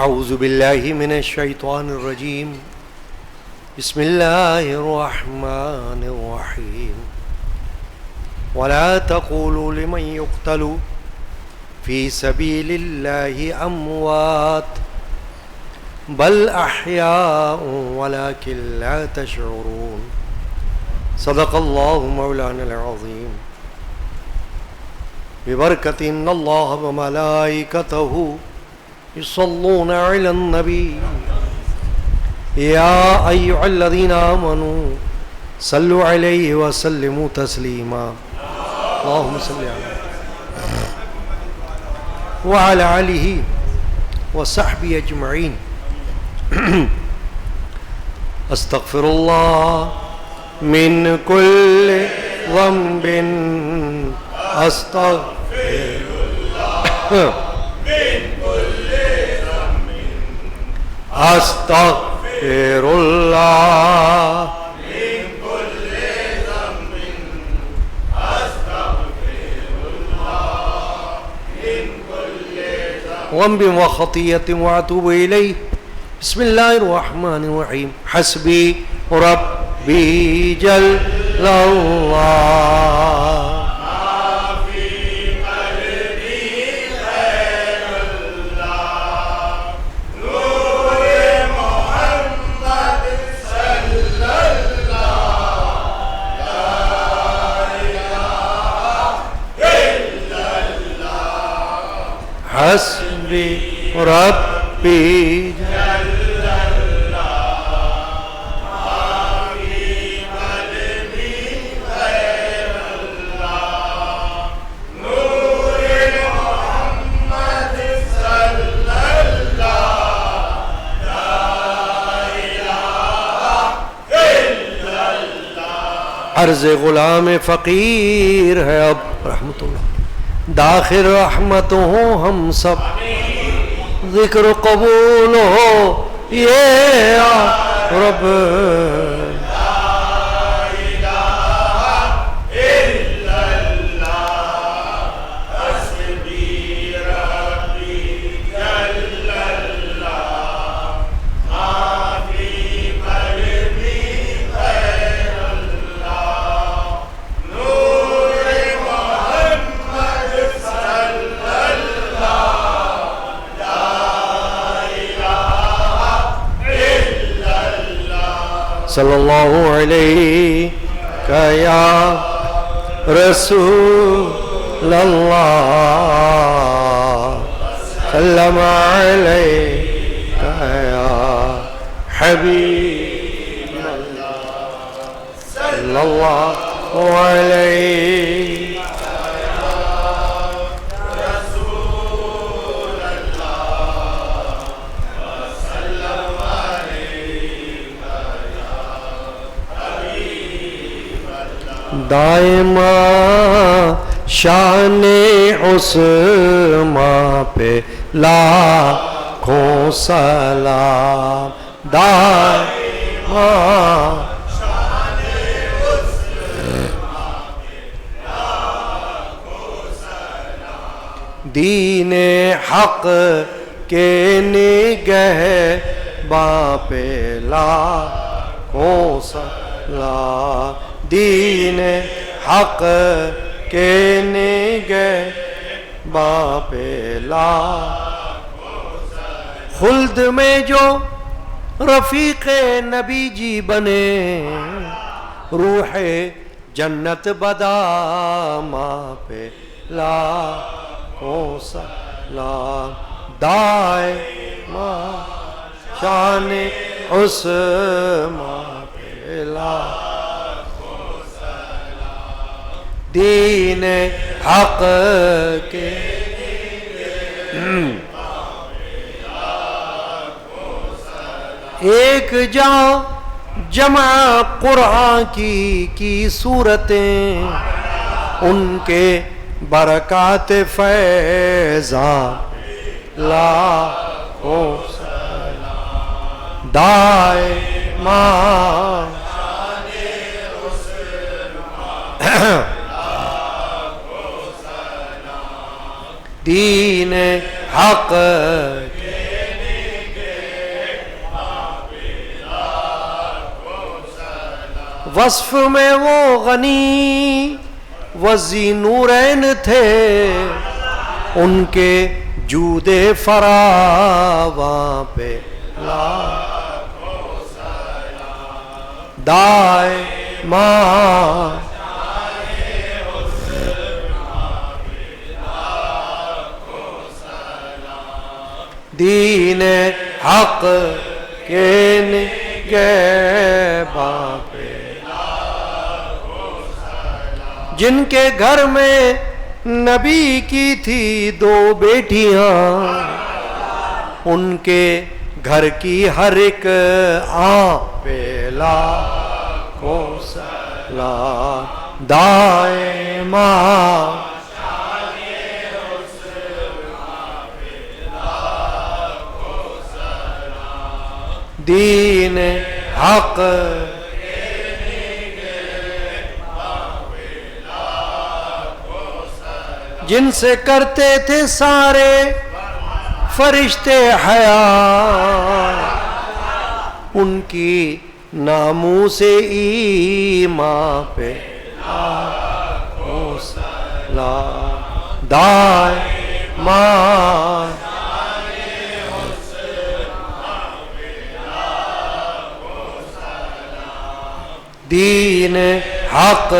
اعوذ باللہ من الشیطان الرجیم بسم اللہ الرحمن الرحیم ولا تقولوا لمن يقتل في سبيل الله اموات بل احیاء ولكن لا تشعرون صدق اللہ مولانا العظیم ببرکت ان اللہ وملائکتہ يصلون على النبي يا أيها الذين آمنوا صلوا عليه وسلموا تسليما اللهم صل على وعلى آله وصحبه أجمعين أستغفر الله من كل ذنب أستغفر الله استغفر اللہ من كل ذنب استغفر اللہ من كل ذنب وخطیۃ واتوب الیہ بسم اللہ الرحمن الرحیم حسبی ربی جل اللہ حسبی ربی جل اللہ ما فی قلبی غیر اللہ نور محمد صلی اللہ لا الہ الا اللہ عرض غلام فقیر ہے اب رحمت اللہ داخل رحمت ہو ہم سب ذکر قبول ہو یہ رب لا الہ الا اللہ حسبی ربی جل اللہ ما فی قلبی غیر اللہ نور محمد صلی اللہ علیہ یا رسول اللہ سلم علیہ یا حبیب اللہ صلی اللہ علیہ دائما شان عثمان پہ لاکھوں سلام دائما شان عثمان پہ لاکھوں سلام دین حق کے نگہباں پہ لاکھوں سلام دین حق کے نگہباں پہ خلد میں جو رفیق نبی جی بنے روح جنت بداماں پہ لاکھوں سلام دائما شان عثمان پہ دین حق کے ایک جاں جمع قرآن کی صورتیں ان کے برکات فیضاں لاکھوں سلام دائما دین حق وصف میں وہ غنی وزی نورین تھے، ان کے جود فراواں پہ دائے ماں دین حق کے نگہباں پہ، جن کے گھر میں نبی کی تھی 2 بیٹیاں، ان کے گھر کی ہر ایک آنکھ پہ لاکھوں سلام دائماں دین حق جن سے کرتے تھے سارے فرشتے حیا، ان کی ناموس ایمان پہ لاکھوں سلام دائماں دین حق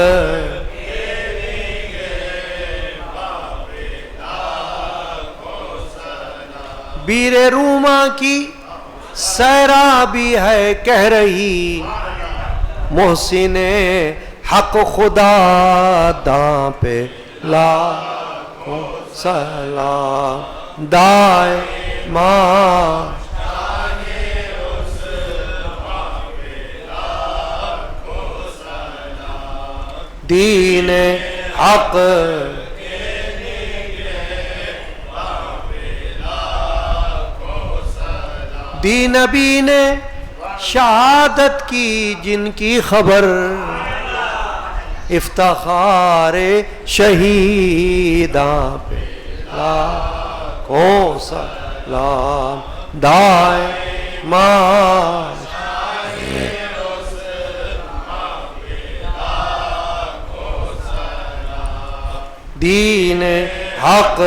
بیر روما کی سیرابی ہے کہہ رہی، محسن حق خدا داں پہ لاکھوں سلام دائماں دین حق دین نبی نے شہادت کی جن کی خبر، افتخار شہیداں پہ لاکھوں سلام دائماں دین حق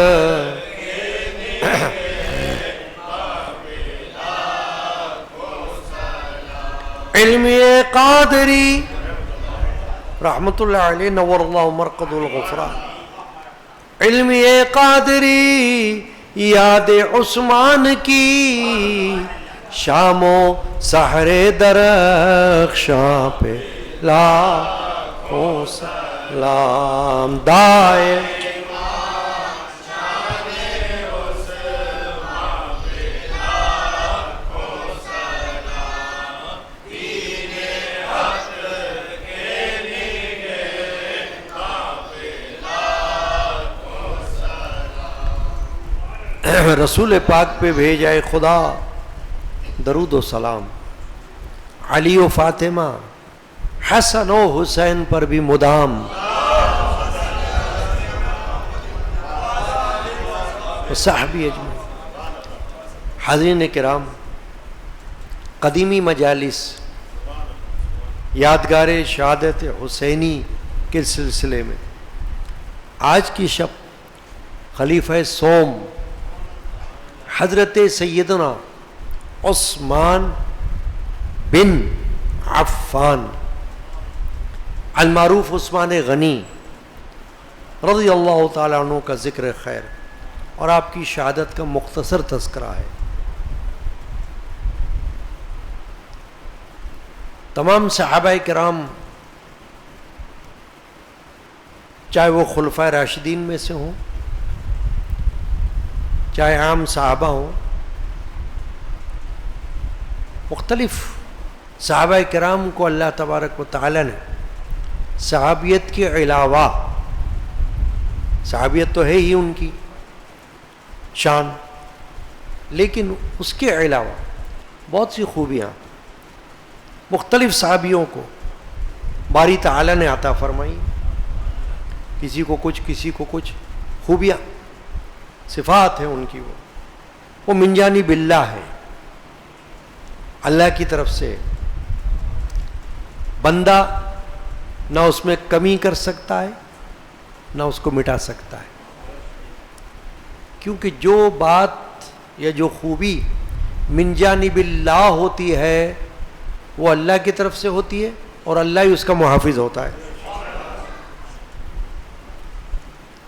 علم قادری رحمت اللہ علیہ نور اللہ مرقد الغفران، علم قادری یاد عثمان کی، شام و سحر درخشاں پہ لاکھوں سلام دائے رسول پاک پہ بھیجائے خدا درود و سلام، علی و فاطمہ حسن و حسین پر بھی مدام، صحابی اجمعین۔ حاضرین کرام، قدیمی مجالس یادگار شہادت حسینی کے سلسلے میں آج کی شب خلیفہ سوم حضرت سیدنا عثمان بن عفان المعروف عثمان غنی رضی اللہ تعالیٰ عنہ کا ذکر خیر اور آپ کی شہادت کا مختصر تذکرہ ہے۔ تمام صحابہ کرام چاہے وہ خلفائے راشدین میں سے ہوں، چاہے عام صحابہ ہوں، مختلف صحابہ کرام کو اللہ تبارک و تعالی نے صحابیت کے علاوہ، صحابیت تو ہے ہی ان کی شان، لیکن اس کے علاوہ بہت سی خوبیاں مختلف صحابیوں کو باری تعالی نے عطا فرمائی، کسی کو کچھ خوبیاں صفات ہیں ان کی، وہ من جانب اللہ ہے، اللہ کی طرف سے بندہ نہ اس میں کمی کر سکتا ہے نہ اس کو مٹا سکتا ہے، کیونکہ جو بات یا جو خوبی من جانب اللہ ہوتی ہے وہ اللہ کی طرف سے ہوتی ہے اور اللہ ہی اس کا محافظ ہوتا ہے۔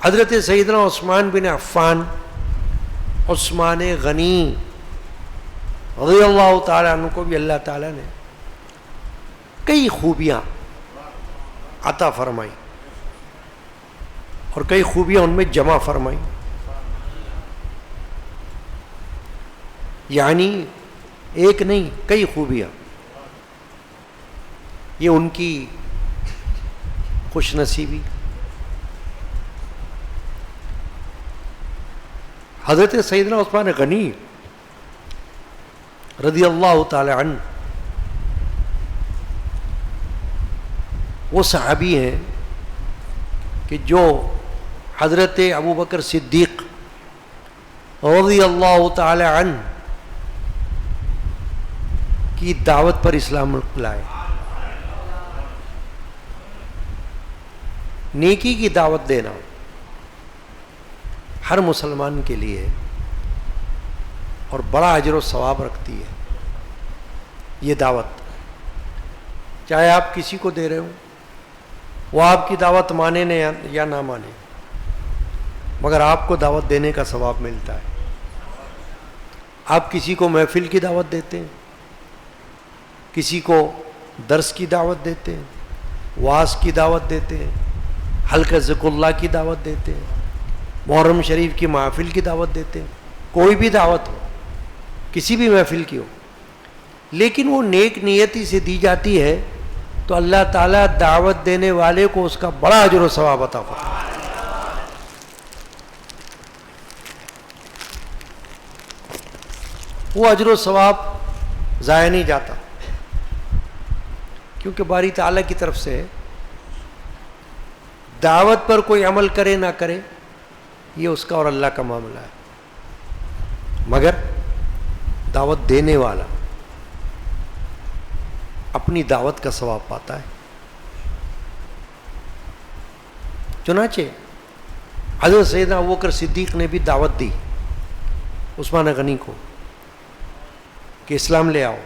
حضرت سیدنا عثمان بن عفان، عثمان غنی رضی اللہ تعالیٰ عنہ کو بھی اللہ تعالیٰ نے کئی خوبیاں عطا فرمائی اور کئی خوبیاں ان میں جمع فرمائی، یعنی ایک نہیں کئی خوبیاں۔ یہ ان کی خوش نصیبی۔ حضرت سیدنا عثمان غنی رضی اللہ تعالی عنہ وہ صحابی ہیں کہ جو حضرت ابو بکر صدیق رضی اللہ تعالی عنہ کی دعوت پر اسلام لائے۔ نیکی کی دعوت دینا ہر مسلمان کے لیے اور بڑا اجر و ثواب رکھتی ہے یہ دعوت، چاہے آپ کسی کو دے رہے ہوں، وہ آپ کی دعوت مانے یا نہ مانے، مگر آپ کو دعوت دینے کا ثواب ملتا ہے۔ آپ کسی کو محفل کی دعوت دیتے ہیں، کسی کو درس کی دعوت دیتے ہیں، وعظ کی دعوت دیتے ہیں، حلقہ ذکر اللہ کی دعوت دیتے ہیں، محرم شریف کی محفل کی دعوت دیتے ہیں، کوئی بھی دعوت ہو، کسی بھی محفل کی ہو، لیکن وہ نیک نیتی سے دی جاتی ہے تو اللہ تعالیٰ دعوت دینے والے کو اس کا بڑا اجر و ثواب عطا فرماتا ہے۔ وہ اجر و ثواب ضائع نہیں جاتا، کیونکہ باری تعالیٰ کی طرف سے دعوت پر کوئی عمل کرے نہ کرے یہ اس کا اور اللہ کا معاملہ ہے، مگر دعوت دینے والا اپنی دعوت کا ثواب پاتا ہے۔ چنانچہ حضرت سیدنا ابوبکر صدیق نے بھی دعوت دی عثمان غنی کو کہ اسلام لے آؤ۔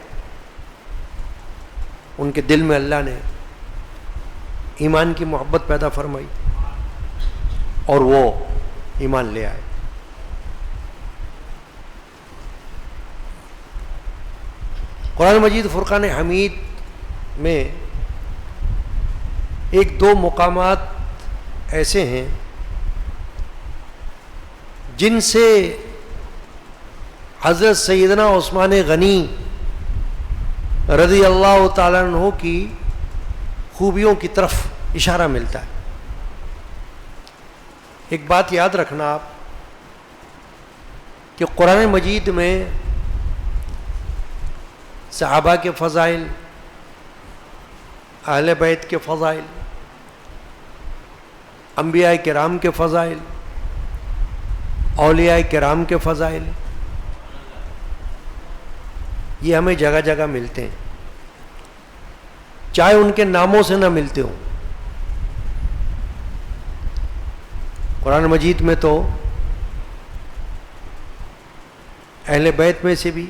ان کے دل میں اللہ نے ایمان کی محبت پیدا فرمائی اور وہ ایمان لے آئے۔ قرآن مجید فرقان حمید میں ایک دو مقامات ایسے ہیں جن سے حضرت سیدنا عثمان غنی رضی اللہ تعالیٰ عنہ کی خوبیوں کی طرف اشارہ ملتا ہے۔ ایک بات یاد رکھنا آپ کہ قرآن مجید میں صحابہ کے فضائل، اہل بیت کے فضائل، انبیاء کرام کے فضائل، اولیاء کرام کے فضائل، یہ ہمیں جگہ جگہ ملتے ہیں، چاہے ان کے ناموں سے نہ ملتے ہوں۔ قرآن مجید میں تو اہل بیت میں سے بھی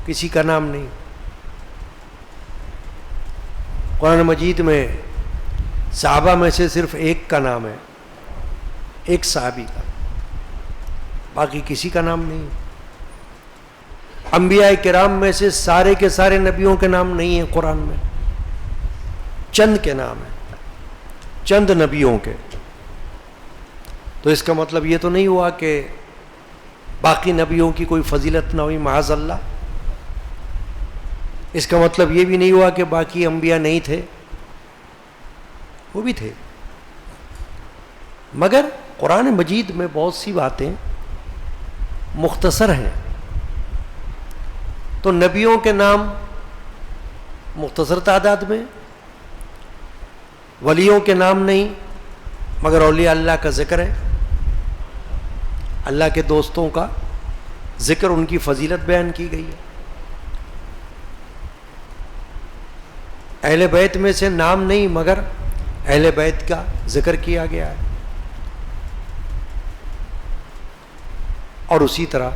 کسی کا نام نہیں، قرآن مجید میں صحابہ میں سے صرف ایک کا نام ہے، ایک صحابی کا، باقی کسی کا نام نہیں۔ انبیاء کرام میں سے سارے کے سارے نبیوں کے نام نہیں ہیں قرآن میں، چند کے نام ہیں، چند نبیوں کے۔ تو اس کا مطلب یہ تو نہیں ہوا کہ باقی نبیوں کی کوئی فضیلت نہ ہوئی، معاذ اللہ۔ اس کا مطلب یہ بھی نہیں ہوا کہ باقی انبیاء نہیں تھے، وہ بھی تھے، مگر قرآن مجید میں بہت سی باتیں مختصر ہیں، تو نبیوں کے نام مختصر تعداد میں، ولیوں کے نام نہیں، مگر اولیاء اللہ کا ذکر ہے، اللہ کے دوستوں کا ذکر، ان کی فضیلت بیان کی گئی ہے۔ اہل بیت میں سے نام نہیں مگر اہل بیت کا ذکر کیا گیا ہے. اور اسی طرح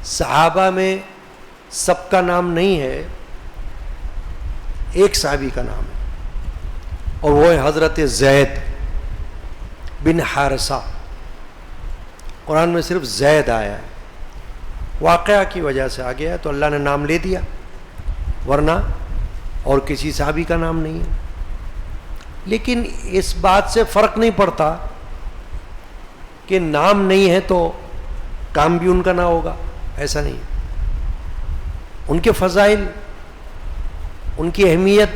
صحابہ میں سب کا نام نہیں ہے, ایک صحابی کا نام ہے اور وہ ہے حضرت زید بن حارثہ. قرآن میں صرف زید آیا ہے, واقعہ کی وجہ سے آ گیا ہے تو اللہ نے نام لے دیا, ورنہ اور کسی صحابی کا نام نہیں ہے. لیکن اس بات سے فرق نہیں پڑتا کہ نام نہیں ہے تو کام بھی ان کا نہ ہوگا, ایسا نہیں. ان کے فضائل, ان کی اہمیت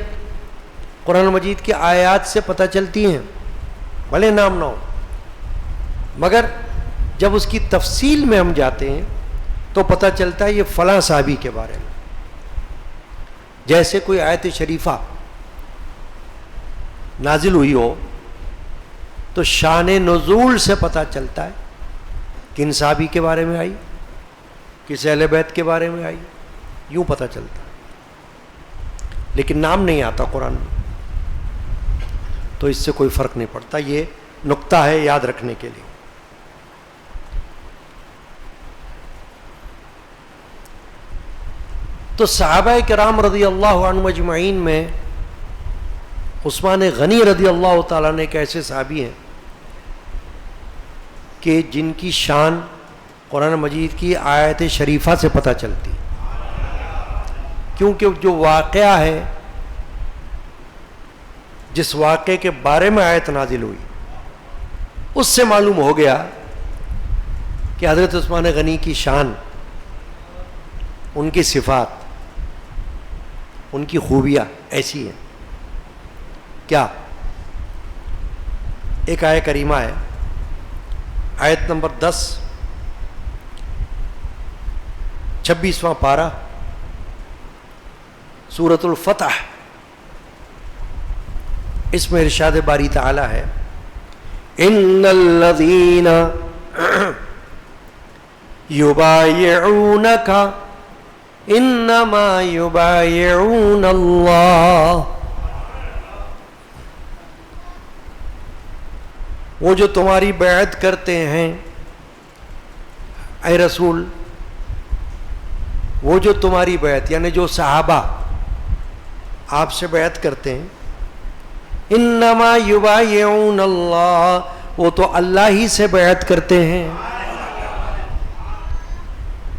قرآن مجید کی آیات سے پتہ چلتی ہیں, بھلے نام نہ ہو, مگر جب اس کی تفصیل میں ہم جاتے ہیں تو پتہ چلتا ہے یہ فلاں صحابی کے بارے میں. جیسے کوئی آیت شریفہ نازل ہوئی ہو تو شان نزول سے پتہ چلتا ہے کن صحابی کے بارے میں آئی, کس اہل بیت کے بارے میں آئی, یوں پتہ چلتا ہے. لیکن نام نہیں آتا قرآن میں تو اس سے کوئی فرق نہیں پڑتا. یہ نقطہ ہے یاد رکھنے کے لیے. تو صحابہ کرام رضی اللہ عنہم اجمعین میں عثمان غنی رضی اللہ تعالیٰ نے ایک ایسے صحابی ہیں کہ جن کی شان قرآن مجید کی آیت شریفہ سے پتہ چلتی, کیونکہ جو واقعہ ہے, جس واقعے کے بارے میں آیت نازل ہوئی, اس سے معلوم ہو گیا کہ حضرت عثمان غنی کی شان, ان کی صفات, ان کی خوبیاں ایسی ہیں. کیا؟ ایک آیت کریمہ ہے, آیت نمبر 10 26واں پارہ سورۃ الفتح, اس میں ارشاد باری تعالی ہے ان الذین یبایعونک انما یبایعون اللہ. وہ جو تمہاری بیعت کرتے ہیں اے رسول, وہ جو تمہاری بیعت یعنی جو صحابہ آپ سے بیعت کرتے ہیں, انما یبایعون اللہ, وہ تو اللہ ہی سے بیعت کرتے ہیں.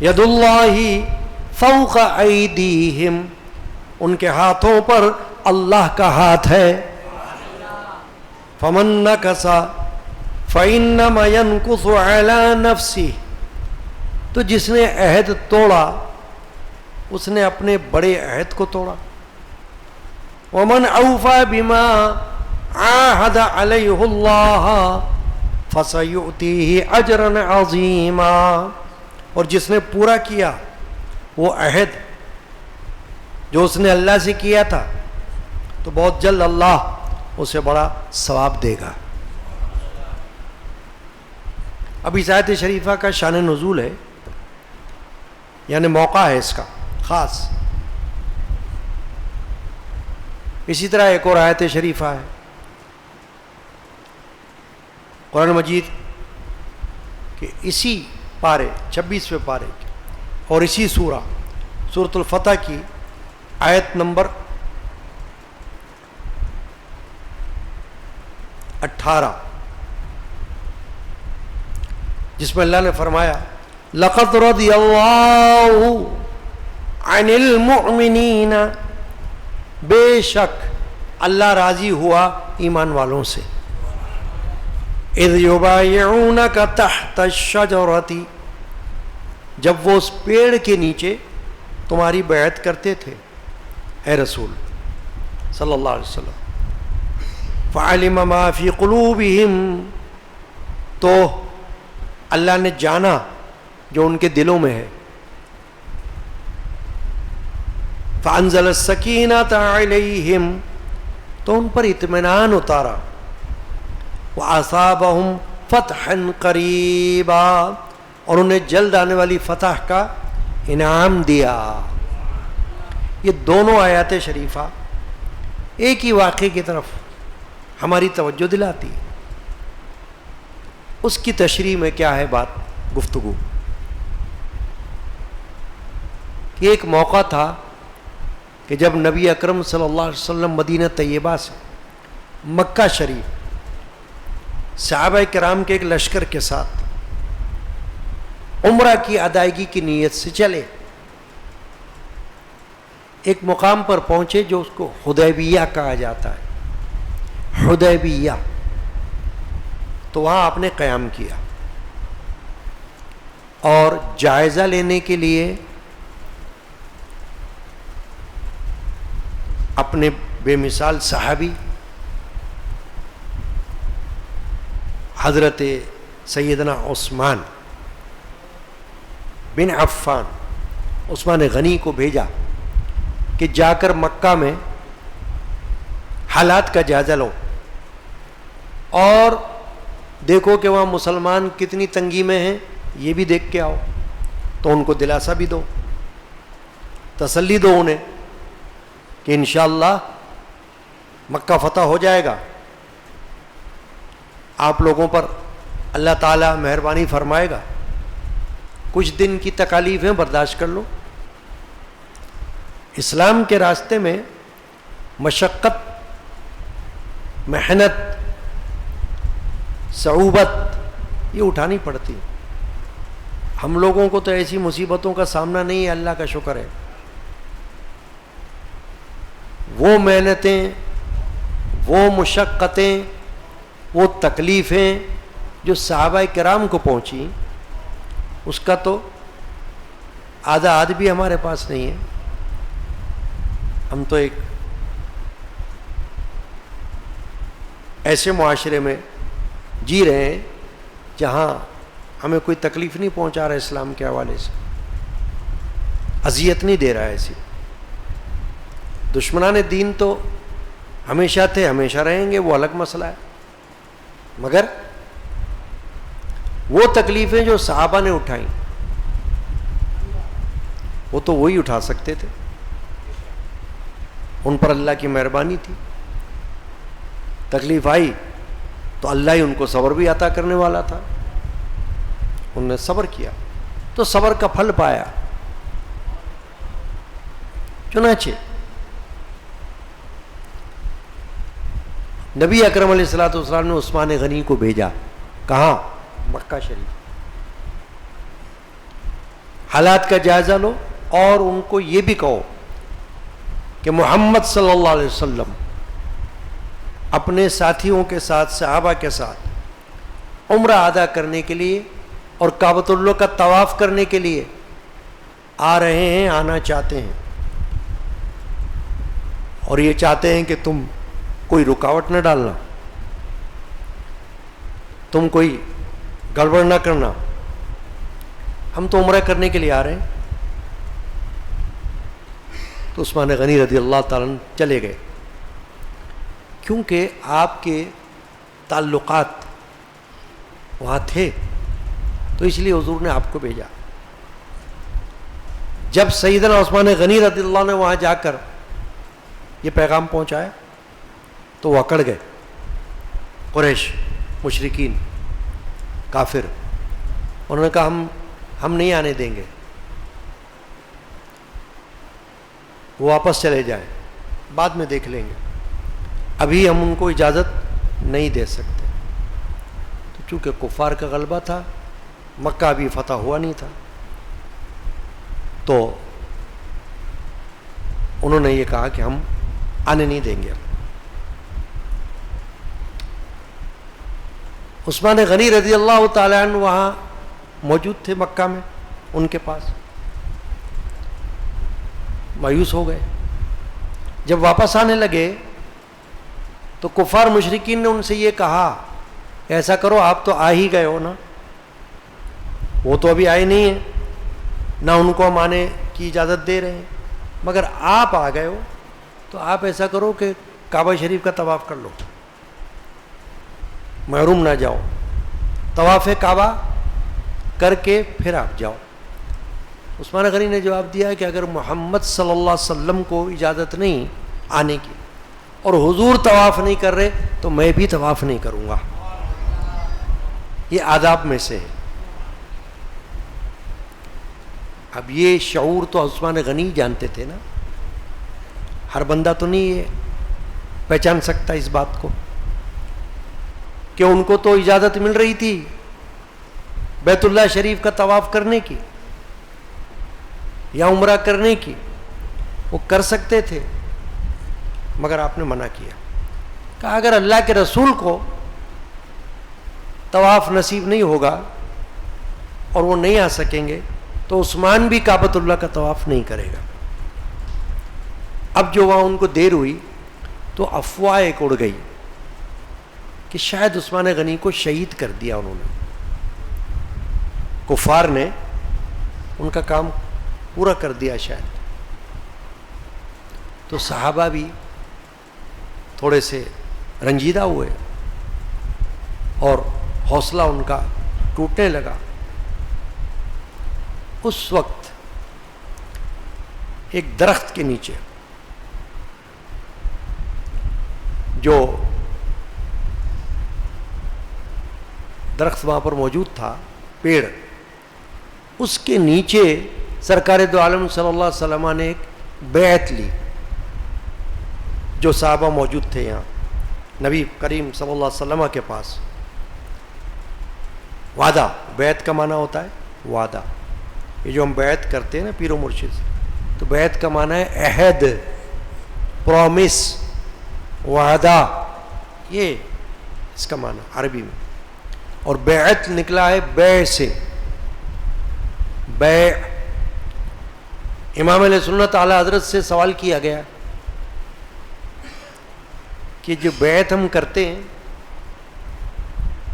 ید اللہ فوق ایدیہم, ان کے ہاتھوں پر اللہ کا ہاتھ ہے. فمن نکث فإنما ينكث على نفسه, تو جس نے عہد توڑا اس نے اپنے بڑے عہد کو توڑا. ومن اوفى بما عاهد عليه الله فسيؤتيه اجرا عظيما, اور جس نے پورا کیا وہ عہد جو اس نے اللہ سے کیا تھا تو بہت جلد اللہ اسے بڑا ثواب دے گا. اب اس آیت شریفہ کا شان نزول ہے, یعنی موقع ہے اس کا خاص. اسی طرح ایک اور آیت شریفہ ہے قرآن مجید کہ اسی پارے 26ویں پارے کی اور اسی سورۃ الفتح کی آیت نمبر 18, جس میں اللہ نے فرمایا لقد رضی اللہ عن المؤمنین, بے شک اللہ راضی ہوا ایمان والوں سے. اذ یبایعونک تحت الشجرۃ, جب وہ اس پیڑ کے نیچے تمہاری بیعت کرتے تھے اے رسول صلی اللہ علیہ وسلم. فعلم ما فی قلوبہم, تو اللہ نے جانا جو ان کے دلوں میں ہے. فانزل السکینۃ علیہم, تو ان پر اطمینان اتارا. واصابہم فتحا قریبا, اور انہیں جلد آنے والی فتح کا انعام دیا. یہ دونوں آیات شریفہ ایک ہی واقعے کی طرف ہماری توجہ دلاتی ہے. اس کی تشریح میں کیا ہے بات گفتگو کہ ایک موقع تھا کہ جب نبی اکرم صلی اللہ علیہ وسلم مدینہ طیبہ سے مکہ شریف صحابہ کرام کے ایک لشکر کے ساتھ عمرہ کی ادائیگی کی نیت سے چلے. ایک مقام پر پہنچے جو اس کو حدیبیہ کہا جاتا ہے، حدیبیہ. تو وہاں آپ نے قیام کیا اور جائزہ لینے کے لیے اپنے بے مثال صحابی حضرت سیدنا عثمان بن عفان، عثمان غنی کو بھیجا کہ جا کر مکہ میں حالات کا جائزہ لو اور دیکھو کہ وہاں مسلمان کتنی تنگی میں ہیں، یہ بھی دیکھ کے آؤ. تو ان کو دلاسا بھی دو، تسلی دو انہیں کہ انشاءاللہ مکہ فتح ہو جائے گا، آپ لوگوں پر اللہ تعالیٰ مہربانی فرمائے گا، کچھ دن کی تکالیفیں برداشت کر لو. اسلام کے راستے میں مشقت، محنت، صعوبت یہ اٹھانی پڑتی. ہم لوگوں کو تو ایسی مصیبتوں کا سامنا نہیں ہے، اللہ کا شکر ہے. وہ محنتیں، وہ مشقتیں، وہ تکلیفیں جو صحابہ کرام کو پہنچی، اس کا تو آدھا آدھ بھی ہمارے پاس نہیں ہے. ہم تو ایک ایسے معاشرے میں جی رہے ہیں جہاں ہمیں کوئی تکلیف نہیں پہنچا رہا اسلام کے حوالے سے، اذیت نہیں دے رہا ہے. ایسی دشمنان دین تو ہمیشہ تھے، ہمیشہ رہیں گے، وہ الگ مسئلہ ہے. مگر وہ تکلیفیں جو صحابہ نے اٹھائیں وہ تو وہی اٹھا سکتے تھے، ان پر اللہ کی مہربانی تھی. تکلیف آئی تو اللہ ہی ان کو صبر بھی عطا کرنے والا تھا. انہوں نے صبر کیا تو صبر کا پھل پایا. چنانچہ نبی اکرم علیہ الصلوۃ والسلام نے عثمان غنی کو بھیجا. کہاں؟ مکہ شریف. حالات کا جائزہ لو اور ان کو یہ بھی کہو کہ محمد صلی اللہ علیہ وسلم اپنے ساتھیوں کے ساتھ، صحابہ کے ساتھ عمرہ ادا کرنے کے لیے اور کعبۃ اللہ کا طواف کرنے کے لیے آ رہے ہیں، آنا چاہتے ہیں، اور یہ چاہتے ہیں کہ تم کوئی رکاوٹ نہ ڈالنا، تم کوئی گڑبڑ نہ کرنا، ہم تو عمرہ کرنے کے لیے آ رہے ہیں. تو عثمان غنی رضی اللہ تعالیٰ عنہ چلے گئے، کیونکہ آپ کے تعلقات وہاں تھے تو اس لیے حضور نے آپ کو بھیجا. جب سیدنا عثمان غنی رضی اللہ عنہ نے وہاں جا کر یہ پیغام پہنچایا تو وہ اکڑ گئے. قریش، مشرکین، کافر، انہوں نے کہا ہم نہیں آنے دیں گے، وہ واپس چلے جائیں، بعد میں دیکھ لیں گے، ابھی ہم ان کو اجازت نہیں دے سکتے. تو چونکہ کفار کا غلبہ تھا، مکہ ابھی فتح ہوا نہیں تھا، تو انہوں نے یہ کہا کہ ہم آنے نہیں دیں گے. عثمان غنی رضی اللہ تعالیٰ عنہ وہاں موجود تھے مکہ میں، ان کے پاس مایوس ہو گئے. جب واپس آنے لگے تو کفار مشرکین نے ان سے یہ کہا، ایسا کرو آپ تو آ ہی گئے ہو نا، وہ تو ابھی آئے نہیں ہیں، نہ ان کو ہم آنے کی اجازت دے رہے ہیں، مگر آپ آ گئے ہو تو آپ ایسا کرو کہ کعبہ شریف کا طواف کر لو، محروم نہ جاؤ، طواف کعبہ کر کے پھر آپ جاؤ. عثمان غنی نے جواب دیا کہ اگر محمد صلی اللہ علیہ وسلم کو اجازت نہیں آنے کی اور حضور طواف نہیں کر رہے تو میں بھی طواف نہیں کروں گا. یہ آداب میں سے ہے. اب یہ شعور تو عثمان غنی جانتے تھے نا, ہر بندہ تو نہیں یہ پہچان سکتا اس بات کو کہ ان کو تو اجازت مل رہی تھی بیت اللہ شریف کا طواف کرنے کی یا عمرہ کرنے کی, وہ کر سکتے تھے, مگر آپ نے منع کیا. کہا اگر اللہ کے رسول کو طواف نصیب نہیں ہوگا اور وہ نہیں آ سکیں گے تو عثمان بھی کعبۃ اللہ کا طواف نہیں کرے گا. اب جو وہاں ان کو دیر ہوئی تو افواہ ایک اڑ گئی کہ شاید عثمان غنی کو شہید کر دیا انہوں نے, کفار نے ان کا کام پورا کر دیا شاید. تو صحابہ بھی تھوڑے سے رنجیدہ ہوئے اور حوصلہ ان کا ٹوٹنے لگا. اس وقت ایک درخت کے نیچے جو درخت وہاں پر موجود تھا, پیڑ, اس کے نیچے سرکار دو عالم صلی اللہ علیہ وسلم نے ایک بیعت لی. جو صحابہ موجود تھے یہاں نبی کریم صلی اللہ علیہ وسلم کے پاس, وعدہ, بیعت کا معنی ہوتا ہے وعدہ. یہ جو ہم بیعت کرتے ہیں نا پیر و مرشد سے, تو بیعت کا معنی ہے عہد, پرومس, وعدہ, یہ اس کا معنی عربی میں. اور بیعت نکلا ہے بیع سے, بیع. امام علیہ سنت اعلیٰ حضرت سے سوال کیا گیا کہ جو بیعت ہم کرتے ہیں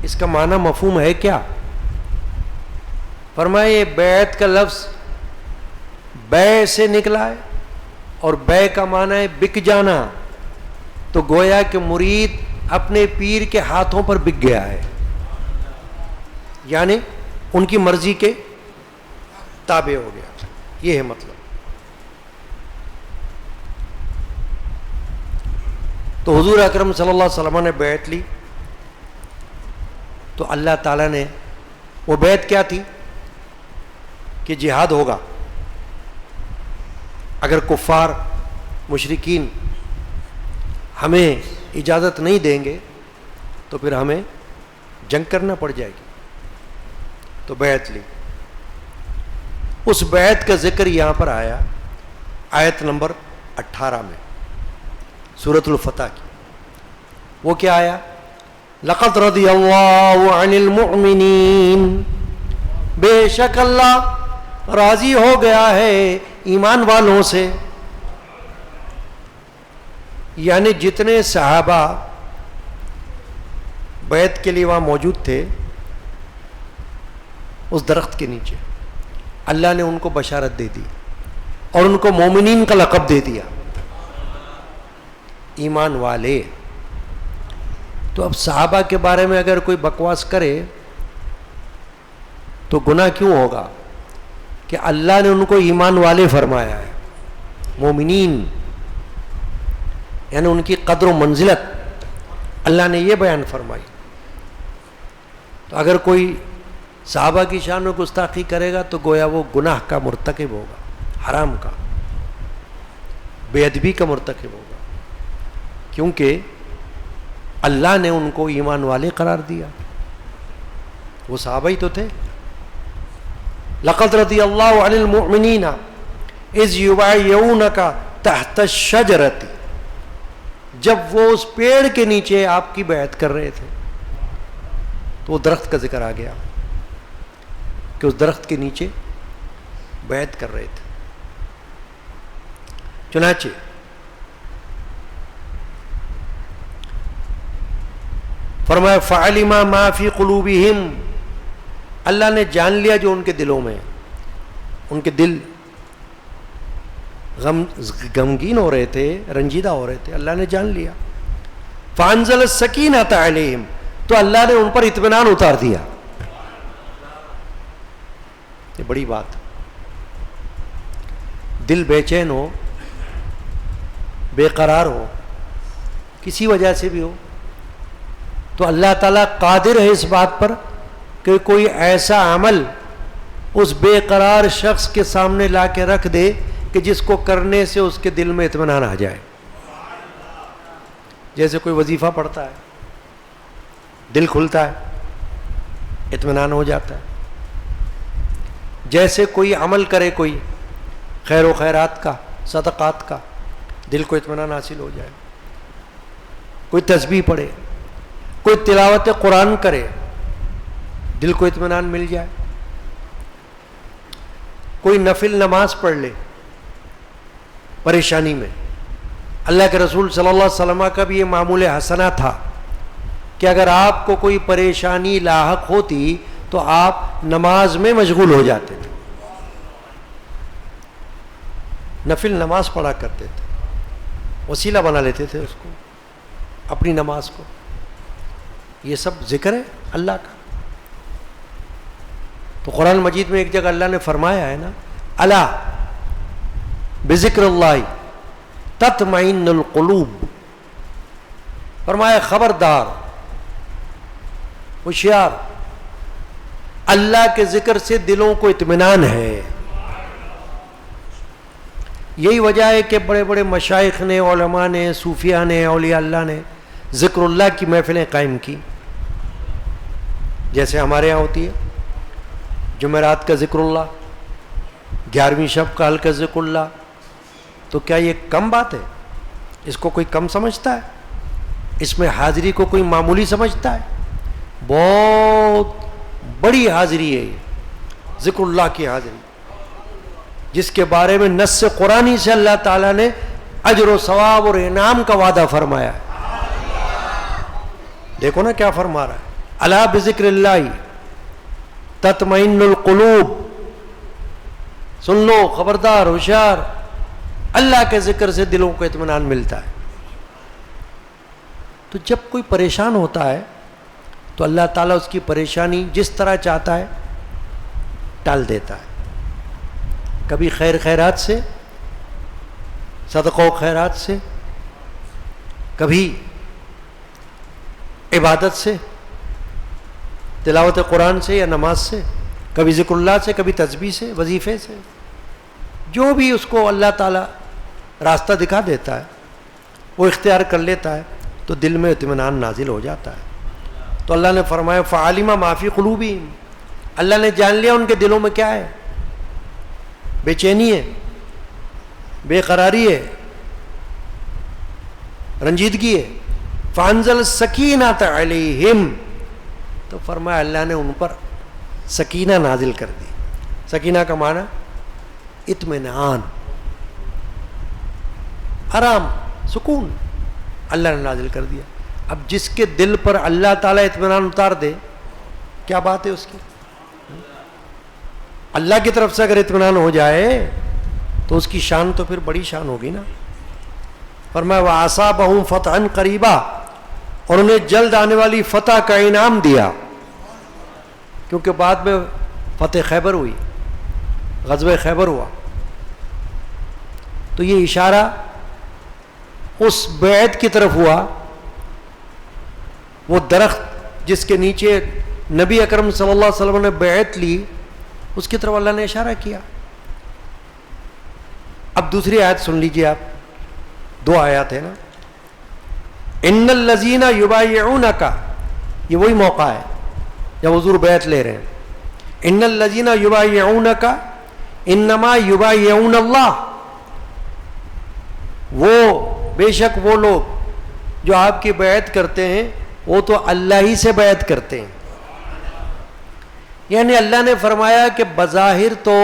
اس کا معنی مفہوم ہے کیا؟ فرمایا یہ بیعت کا لفظ بیع سے نکلا ہے اور بیع کا معنی ہے بک جانا. تو گویا کہ مرید اپنے پیر کے ہاتھوں پر بک گیا ہے, یعنی ان کی مرضی کے تابع ہو گیا. یہ ہے مطلب. تو حضور اکرم صلی اللہ علیہ وسلم نے بیعت لی تو اللہ تعالیٰ نے, وہ بیعت کیا تھی کہ جہاد ہوگا, اگر کفار مشرکین ہمیں اجازت نہیں دیں گے تو پھر ہمیں جنگ کرنا پڑ جائے گی. تو بیعت لی. اس بیعت کا ذکر یہاں پر آیا آیت نمبر 18 میں سورۃ الفتح کی. وہ کیا آیا؟ لقد رضی اللہ عن المؤمنین, بے شک اللہ راضی ہو گیا ہے ایمان والوں سے. یعنی جتنے صحابہ بیعت کے لیے وہاں موجود تھے اس درخت کے نیچے, اللہ نے ان کو بشارت دے دی اور ان کو مومنین کا لقب دے دیا, ایمان والے. تو اب صحابہ کے بارے میں اگر کوئی بکواس کرے تو گناہ کیوں ہوگا کہ اللہ نے ان کو ایمان والے فرمایا ہے, مومنین, یعنی ان کی قدر و منزلت اللہ نے یہ بیان فرمائی. تو اگر کوئی صحابہ کی شان میں گستاخی کرے گا تو گویا وہ گناہ کا مرتکب ہوگا, حرام کا, بے ادبی کا مرتکب ہوگا, کیونکہ اللہ نے ان کو ایمان والے قرار دیا. وہ صحابہ ہی تو تھے. لقد رضی اللہ عن المؤمنین اذ یبایعونک تحت الشجرۃ, جب وہ اس پیڑ کے نیچے آپ کی بیعت کر رہے تھے تو وہ درخت کا ذکر آ گیا کہ اس درخت کے نیچے بیعت کر رہے تھے. چنانچہ فرمایا فعلم ما فی قلوبہم, اللہ نے جان لیا جو ان کے دلوں میں, ان کے دل غمگین ہو رہے تھے, رنجیدہ ہو رہے تھے, اللہ نے جان لیا. فانزل السکینۃ علیہم, تو اللہ نے ان پر اطمینان اتار دیا. یہ بڑی بات. دل بے چین ہو, بے قرار ہو, کسی وجہ سے بھی ہو، تو اللہ تعالیٰ قادر ہے اس بات پر کہ کوئی ایسا عمل اس بے قرار شخص کے سامنے لا کے رکھ دے کہ جس کو کرنے سے اس کے دل میں اطمینان آ جائے. جیسے کوئی وظیفہ پڑھتا ہے، دل کھلتا ہے، اطمینان ہو جاتا ہے. جیسے کوئی عمل کرے، کوئی خیر و خیرات کا، صدقات کا، دل کو اطمینان حاصل ہو جائے. کوئی تسبیح پڑھے، کوئی تلاوت قرآن کرے، دل کو اطمینان مل جائے. کوئی نفل نماز پڑھ لے پریشانی میں. اللہ کے رسول صلی اللہ علیہ وسلم کا بھی یہ معمول حسنہ تھا کہ اگر آپ کو کوئی پریشانی لاحق ہوتی تو آپ نماز میں مشغول ہو جاتے تھے، نفل نماز پڑھا کرتے تھے، وسیلہ بنا لیتے تھے اس کو، اپنی نماز کو. یہ سب ذکر ہے اللہ کا. تو قرآن مجید میں ایک جگہ اللہ نے فرمایا ہے نا، الا بذکر اللہ تطمئن القلوب، فرمایا خبردار، ہوشیار، اللہ کے ذکر سے دلوں کو اطمینان ہے. یہی وجہ ہے کہ بڑے بڑے مشائخ نے، علماء نے، صوفیاء نے، اولیاء اللہ نے ذکر اللہ کی محفلیں قائم کی. جیسے ہمارے ہاں ہوتی ہے جمعرات کا ذکر اللہ، 11ویں شب کا ہلکا ذکر اللہ. تو کیا یہ کم بات ہے؟ اس کو کوئی کم سمجھتا ہے؟ اس میں حاضری کو کوئی معمولی سمجھتا ہے؟ بہت بڑی حاضری ہے یہ ذکر اللہ کی حاضری، جس کے بارے میں نص قرآنی سے اللہ تعالیٰ نے اجر و ثواب اور انعام کا وعدہ فرمایا ہے. دیکھو نا کیا فرما رہا ہے، الا بذکر اللہ تطمئن القلوب. سن لو، خبردار، ہوشیار، اللہ کے ذکر سے دلوں کو اطمینان ملتا ہے. تو جب کوئی پریشان ہوتا ہے تو اللہ تعالیٰ اس کی پریشانی جس طرح چاہتا ہے ٹال دیتا ہے. کبھی خیر خیرات سے، صدقہ و خیرات سے، کبھی عبادت سے، تلاوت قرآن سے یا نماز سے، کبھی ذکر اللہ سے، کبھی تسبیح سے، وظیفے سے. جو بھی اس کو اللہ تعالیٰ راستہ دکھا دیتا ہے وہ اختیار کر لیتا ہے تو دل میں اطمینان نازل ہو جاتا ہے. تو اللہ نے فرمایا فعلم ما فی قلوبہم، اللہ نے جان لیا ان کے دلوں میں کیا ہے، بے چینی ہے، بے قراری ہے، رنجیدگی ہے. فانزل السکینۃ علیہم، تو فرمایا اللہ نے ان پر سکینہ نازل کر دی. سکینہ کا معنی اطمینان، آرام، سکون اللہ نے نازل کر دیا. اب جس کے دل پر اللہ تعالیٰ اطمینان اتار دے، کیا بات ہے اس کی. اللہ کی طرف سے اگر اطمینان ہو جائے تو اس کی شان تو پھر بڑی شان ہوگی نا. فرمایا وَأَصَابَهُمْ فَتْحًا قَرِيبًا، اور انہیں جلد آنے والی فتح کا انعام دیا، کیونکہ بعد میں فتح خیبر ہوئی، غزوہ خیبر ہوا. تو یہ اشارہ اس بیعت کی طرف ہوا. وہ درخت جس کے نیچے نبی اکرم صلی اللہ علیہ وسلم نے بیعت لی، اس کی طرف اللہ نے اشارہ کیا. اب دوسری آیت سن لیجئے آپ، 2 آیات ہے نا. ان الذین یبایعونک، یہ وہی موقع ہے جب حضور بیعت لے رہے ہیں. ان الذین یبایعونک انما یبایعون اللہ، وہ بے شک وہ لوگ جو آپ کی بیعت کرتے ہیں وہ تو اللہ ہی سے بیعت کرتے ہیں. یعنی اللہ نے فرمایا کہ بظاہر تو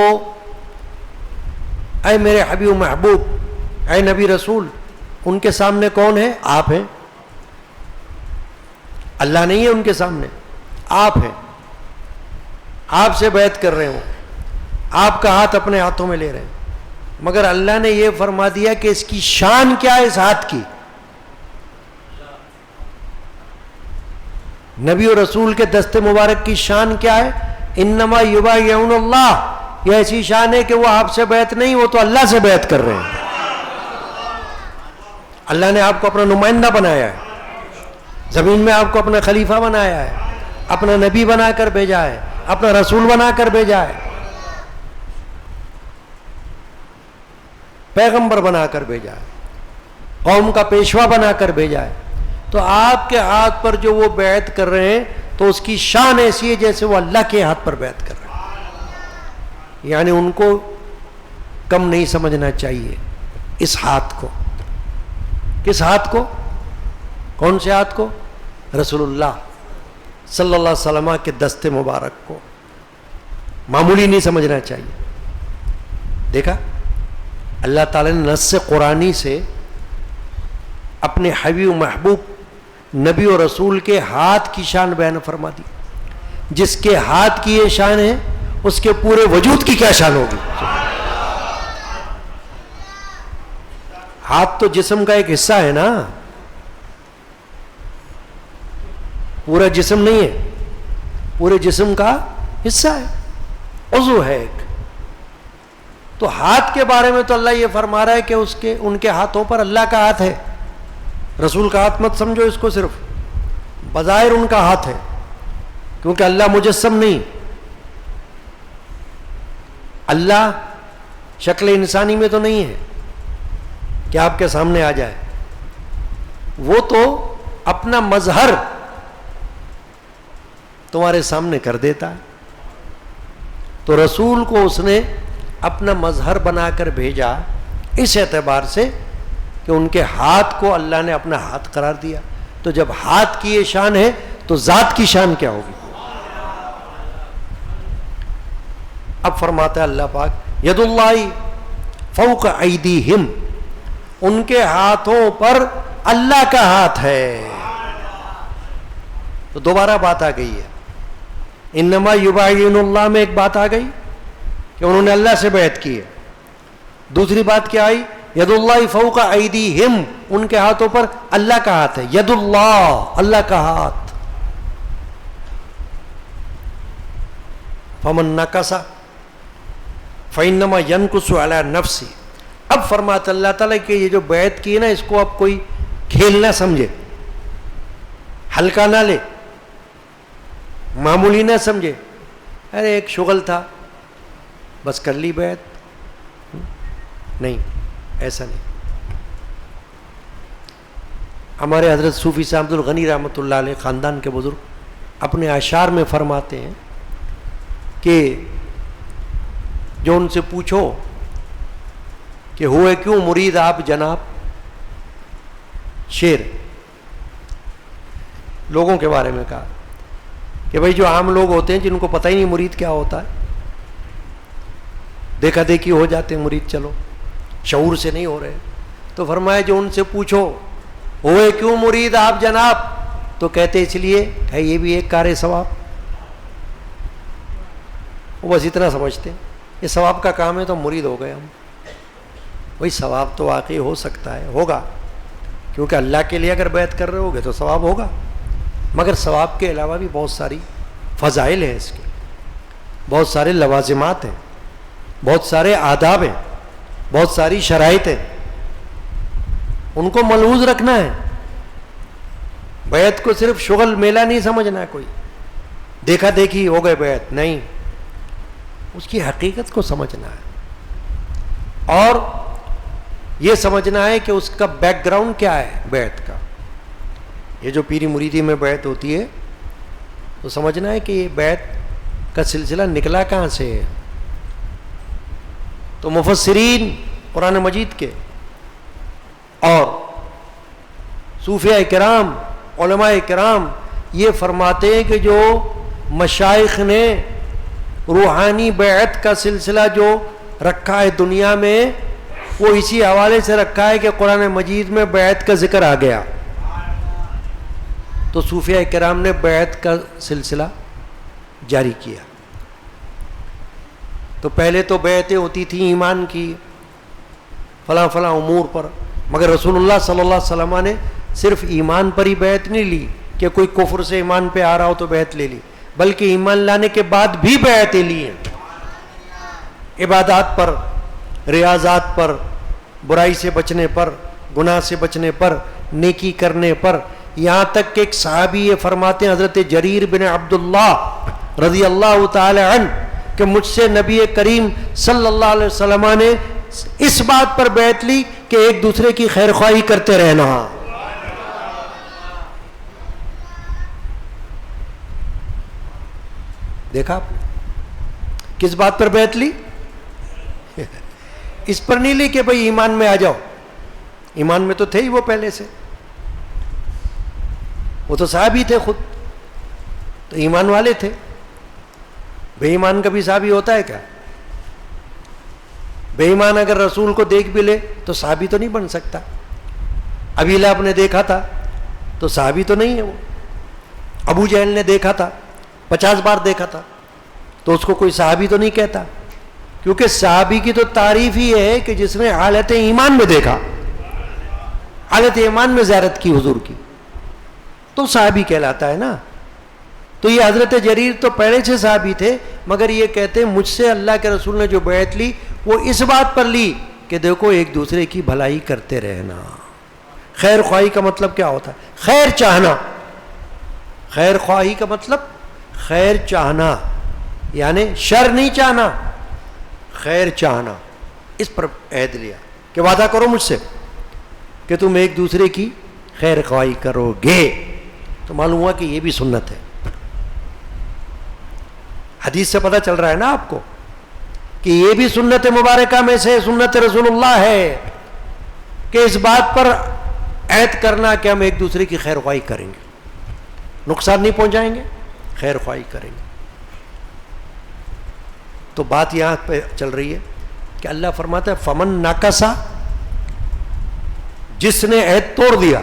اے میرے حبیب محبوب، اے نبی رسول، ان کے سامنے کون ہے؟ آپ ہیں. اللہ نہیں ہے ان کے سامنے، آپ ہیں. آپ سے بیعت کر رہے ہوں، آپ کا ہاتھ اپنے ہاتھوں میں لے رہے ہیں. مگر اللہ نے یہ فرما دیا کہ اس کی شان کیا ہے، اس ہاتھ کی. نبی و رسول کے دست مبارک کی شان کیا ہے؟ انما یبایعون اللہ. یہ ایسی شان ہے کہ وہ آپ سے بیعت نہیں، وہ تو اللہ سے بیعت کر رہے ہیں. اللہ نے آپ کو اپنا نمائندہ بنایا ہے، زمین میں آپ کو اپنا خلیفہ بنایا ہے، اپنا نبی بنا کر بھیجا ہے، اپنا رسول بنا کر بھیجا ہے، پیغمبر بنا کر بھیجا ہے، قوم کا پیشوا بنا کر بھیجا ہے. تو آپ کے ہاتھ پر جو وہ بیعت کر رہے ہیں تو اس کی شان ایسی ہے جیسے وہ اللہ کے ہاتھ پر بیعت کر رہے ہیں. یعنی ان کو کم نہیں سمجھنا چاہیے اس ہاتھ کو. کس ہاتھ کو؟ کون سے ہاتھ کو؟ رسول اللہ صلی اللہ علیہ وسلم کے دست مبارک کو معمولی نہیں سمجھنا چاہیے. دیکھا اللہ تعالیٰ نے نص قرآنی سے اپنے حبیب و محبوب نبی و رسول کے ہاتھ کی شان بیان فرما دی. جس کے ہاتھ کی یہ شان ہے اس کے پورے وجود کی کیا شان ہوگی. ہاتھ تو جسم کا ایک حصہ ہے نا، پورا جسم نہیں ہے، پورے جسم کا حصہ ہے، عضو ہے ایک. تو ہاتھ کے بارے میں تو اللہ یہ فرما رہا ہے کہ ان کے ہاتھوں پر اللہ کا ہاتھ ہے. رسول کا ہاتھ مت سمجھو اس کو، صرف بظاہر ان کا ہاتھ ہے، کیونکہ اللہ مجسم نہیں. اللہ شکل انسانی میں تو نہیں ہے کہ آپ کے سامنے آ جائے. وہ تو اپنا مظہر تمہارے سامنے کر دیتا ہے. تو رسول کو اس نے اپنا مظہر بنا کر بھیجا اس اعتبار سے کہ ان کے ہاتھ کو اللہ نے اپنا ہاتھ قرار دیا. تو جب ہاتھ کی یہ شان ہے تو ذات کی شان کیا ہوگی. اب فرماتا ہے اللہ پاک ید اللہ فوق ایدیہم، ان کے ہاتھوں پر اللہ کا ہاتھ ہے. تو دوبارہ بات آ گئی ہے. انما یبایعون اللہ میں ایک بات آ گئی کہ انہوں نے اللہ سے بیعت کی ہے. دوسری بات کیا آئی؟ ید اللہ فوق ایدیہم، ان کے ہاتھوں پر اللہ کا ہاتھ ہے. ید اللہ، اللہ کا ہاتھ. فمن نکس فانما ینکس علی نفسہ. اب فرماتا اللہ تعالیٰ کہ یہ جو بیعت کی ہے نا اس کو اب کوئی کھیل نہ سمجھے، ہلکا نہ لے، معمولی نہ سمجھے. ارے ایک شغل تھا بس کر لی بیعت. نہیں، ایسا نہیں. ہمارے حضرت صوفی صاحب عبد الغنی رحمۃ اللہ علیہ خاندان کے بزرگ اپنے اشعار میں فرماتے ہیں کہ جو ان سے پوچھو کہ ہوئے کیوں مرید آپ جناب، شعر لوگوں کے بارے میں کہا کہ بھائی جو عام لوگ ہوتے ہیں جن کو پتہ ہی نہیں مرید کیا ہوتا ہے، دیکھا دیکھی ہو جاتے ہیں مرید، چلو شعور سے نہیں ہو رہے. تو فرمایا جو ان سے پوچھو ہوئے کیوں مرید آپ جناب، تو کہتے اس لیے کہ یہ بھی ایک کار ثواب. وہ بس اتنا سمجھتے یہ ثواب کا کام ہے تو مرید ہو گئے ہم. وہی ثواب تو واقعی ہو سکتا ہے، ہوگا، کیونکہ اللہ کے لیے اگر بیعت کر رہے ہوگے تو ثواب ہوگا. مگر ثواب کے علاوہ بھی بہت ساری فضائل ہیں، اس کے بہت سارے لوازمات ہیں، بہت سارے آداب ہیں، بہت ساری شرائط ہیں. ان کو ملحوظ رکھنا ہے. بیعت کو صرف شغل میلہ نہیں سمجھنا ہے، کوئی دیکھا دیکھی ہو گئے بیعت نہیں، اس کی حقیقت کو سمجھنا ہے اور یہ سمجھنا ہے کہ اس کا بیک گراؤنڈ کیا ہے بیعت کا. یہ جو پیری مریدی میں بیعت ہوتی ہے تو سمجھنا ہے کہ یہ بیعت کا سلسلہ نکلا کہاں سے ہے. تو مفسرین قرآن مجید کے اور صوفیاء کرام، علماء کرام یہ فرماتے ہیں کہ جو مشائخ نے روحانی بیعت کا سلسلہ جو رکھا ہے دنیا میں، وہ اسی حوالے سے رکھا ہے کہ قرآن مجید میں بیعت کا ذکر آ گیا. تو صوفیاء کرام نے بیعت کا سلسلہ جاری کیا. تو پہلے تو بیعتیں ہوتی تھیں ایمان کی، فلاں فلاں امور پر، مگر رسول اللہ صلی اللہ علیہ وسلم نے صرف ایمان پر ہی بیعت نہیں لی کہ کوئی کفر سے ایمان پہ آ رہا ہو تو بیعت لے لی، بلکہ ایمان لانے کے بعد بھی بیعتیں لی ہیں. عبادات پر، ریاضات پر، برائی سے بچنے پر، گناہ سے بچنے پر، نیکی کرنے پر. یہاں تک کہ ایک صحابی یہ فرماتے ہیں، حضرت جریر بن عبداللہ رضی اللہ تعالی عنہ، کہ مجھ سے نبی کریم صلی اللہ علیہ وسلم نے اس بات پر بیعت لی کہ ایک دوسرے کی خیر خواہی کرتے رہنا. دیکھا آپ نے کس بات پر بیعت لی؟ اس پر نہیں لی کہ بھئی ایمان میں آ جاؤ. ایمان میں تو تھے ہی وہ پہلے سے، وہ تو صحابی تھے خود، تو ایمان والے تھے. بے ایمان کا بھی صحابی ہوتا ہے کیا؟ بے ایمان اگر رسول کو دیکھ بھی لے تو صحابی تو نہیں بن سکتا. ابی لہب نے دیکھا تھا تو صحابی تو نہیں ہے وہ. ابو جہل نے دیکھا تھا، 50 بار دیکھا تھا، تو اس کو کوئی صحابی تو نہیں کہتا. کیونکہ صحابی کی تو تعریف ہی ہے کہ جس نے حالت ایمان میں دیکھا، حالت ایمان میں زیارت کی حضور کی، تو صحابی کہلاتا ہے نا. تو یہ حضرت جریر تو پہلے سے صحابی تھے، مگر یہ کہتے ہیں مجھ سے اللہ کے رسول نے جو بیعت لی وہ اس بات پر لی کہ دیکھو ایک دوسرے کی بھلائی کرتے رہنا. خیر خواہی کا مطلب کیا ہوتا ہے؟ خیر چاہنا. خیر خواہی کا مطلب خیر چاہنا، یعنی شر نہیں چاہنا، خیر چاہنا. اس پر عہد لیا کہ وعدہ کرو مجھ سے کہ تم ایک دوسرے کی خیر خواہی کرو گے. تو معلوم ہوا کہ یہ بھی سنت ہے. حدیث سے پتہ چل رہا ہے نا آپ کو کہ یہ بھی سنت مبارکہ میں سے سنت رسول اللہ ہے کہ اس بات پر عہد کرنا کہ ہم ایک دوسرے کی خیر خواہی کریں گے، نقصان نہیں پہنچائیں گے، خیر خواہی کریں گے. تو بات یہاں پہ چل رہی ہے کہ اللہ فرماتا ہے فمن ناکسا، جس نے عہد توڑ دیا.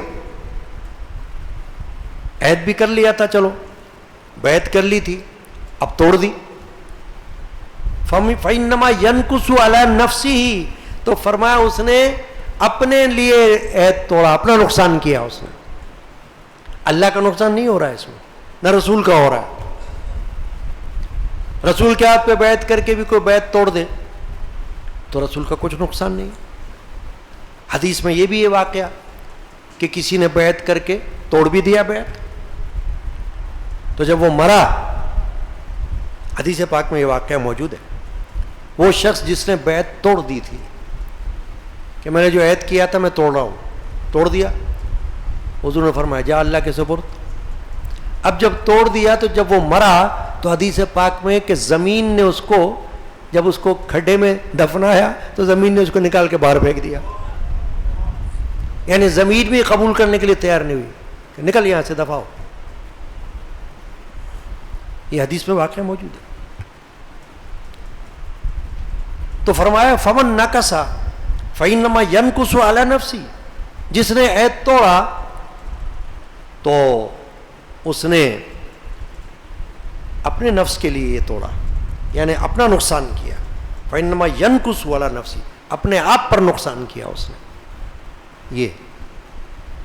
عہد بھی کر لیا تھا، چلو بیعت کر لی تھی، اب توڑ دی. فَإِنَّمَا يَنْكُسُ عَلَى نَفْسِهِ، تو فرمایا اس نے اپنے لیے عہد توڑا، اپنا نقصان کیا اس نے. اللہ کا نقصان نہیں ہو رہا ہے اس میں، نہ رسول کا ہو رہا ہے. رسول کے ہاتھ پہ بیعت کر کے بھی کوئی بیعت توڑ دے تو رسول کا کچھ نقصان نہیں. حدیث میں یہ بھی یہ واقعہ کہ کسی نے بیعت کر کے توڑ بھی دیا بیعت، تو جب وہ مرا، حدیث پاک میں یہ واقعہ موجود ہے، وہ شخص جس نے بیعت توڑ دی تھی کہ میں نے جو عہد کیا تھا میں توڑ رہا ہوں، توڑ دیا. حضور نے فرمایا جا اللہ کے سپرد. اب جب توڑ دیا تو جب وہ مرا تو حدیث پاک میں کہ زمین نے اس کو، جب اس کو کھڈے میں دفنایا تو زمین نے اس کو نکال کے باہر پھینک دیا. یعنی زمین بھی قبول کرنے کے لیے تیار نہیں ہوئی کہ نکل یہاں سے، دفع ہو. یہ حدیث میں واقعہ موجود ہے. تو فرمایا فمن نکسا فإنما ينكس على نفسه، جس نے عہد توڑا تو اس نے اپنے نفس کے لیے یہ توڑا، یعنی اپنا نقصان کیا. فإنما ينكس على نفسه، اپنے آپ پر نقصان کیا اس نے. یہ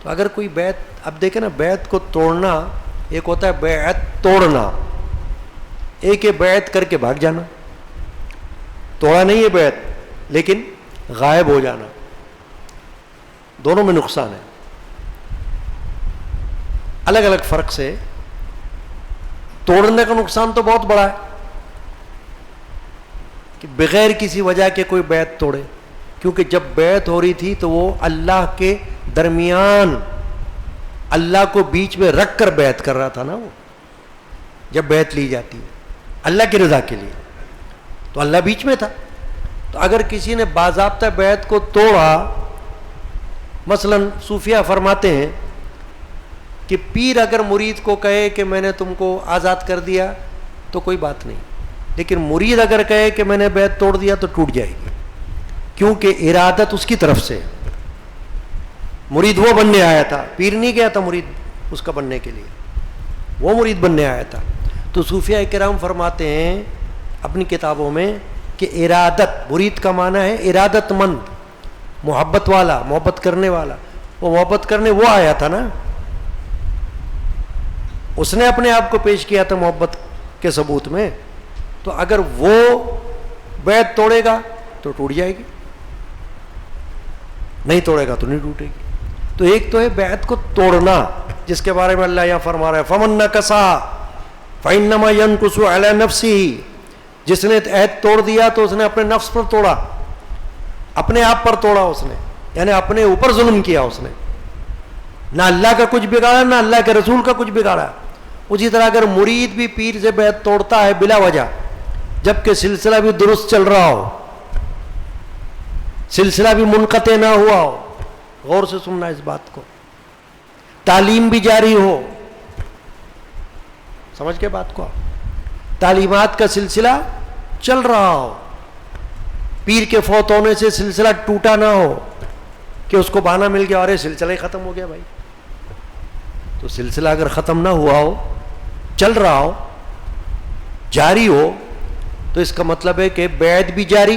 تو اگر کوئی بیعت، اب دیکھیں نا، بیعت کو توڑنا ایک ہوتا ہے بیعت توڑنا، ایک ہے بیعت کر کے بھاگ جانا. توڑا نہیں ہے بیعت لیکن غائب ہو جانا، دونوں میں نقصان ہے. الگ الگ فرق سے. توڑنے کا نقصان تو بہت بڑا ہے کہ بغیر کسی وجہ کے کوئی بیعت توڑے، کیونکہ جب بیعت ہو رہی تھی تو وہ اللہ کے درمیان، اللہ کو بیچ میں رکھ کر بیعت کر رہا تھا نا. وہ جب بیعت لی جاتی ہے اللہ کی رضا کے لیے تو اللہ بیچ میں تھا. تو اگر کسی نے باضابطہ بیعت کو توڑا، مثلا صوفیہ فرماتے ہیں کہ پیر اگر مرید کو کہے کہ میں نے تم کو آزاد کر دیا تو کوئی بات نہیں، لیکن مرید اگر کہے کہ میں نے بیعت توڑ دیا تو ٹوٹ جائے گی، کیونکہ ارادت اس کی طرف سے. مرید وہ بننے آیا تھا، پیر نہیں گیا تھا مرید اس کا بننے کے لیے، وہ مرید بننے آیا تھا. تو صوفیہ کرام فرماتے ہیں اپنی کتابوں میں کہ ارادت، مرید کا معنی ہے ارادت مند، محبت والا، محبت کرنے والا. وہ محبت کرنے وہ آیا تھا نا، اس نے اپنے آپ کو پیش کیا تھا محبت کے ثبوت میں. تو اگر وہ بیعت توڑے گا تو ٹوٹ جائے گی. نہیں توڑے گا تو نہیں ٹوٹے گی. تو ایک تو ہے بیعت کو توڑنا, جس کے بارے میں اللہ یہاں فرما رہا ہے فمن نکسا فانما ينكث على نفسه, جس نے عہد توڑ دیا تو اس نے اپنے نفس پر توڑا, اپنے آپ پر توڑا اس نے, یعنی اپنے اوپر ظلم کیا اس نے, نہ اللہ کا کچھ بگاڑا نہ اللہ کے رسول کا کچھ بگاڑا. اسی طرح اگر مرید بھی پیر سے بیعت توڑتا ہے بلا وجہ, جبکہ سلسلہ بھی درست چل رہا ہو, سلسلہ بھی منقطع نہ ہوا ہو, غور سے سننا اس بات کو, تعلیم بھی جاری ہو, سمجھ کے بات کو, تعلیمات کا سلسلہ چل رہا ہو, پیر کے فوت ہونے سے سلسلہ ٹوٹا نہ ہو کہ اس کو بہانہ مل گیا ارے سلسلہ ہی ختم ہو گیا بھائی. تو سلسلہ اگر ختم نہ ہوا ہو, چل رہا ہو, جاری ہو, تو اس کا مطلب ہے کہ بیعت بھی جاری,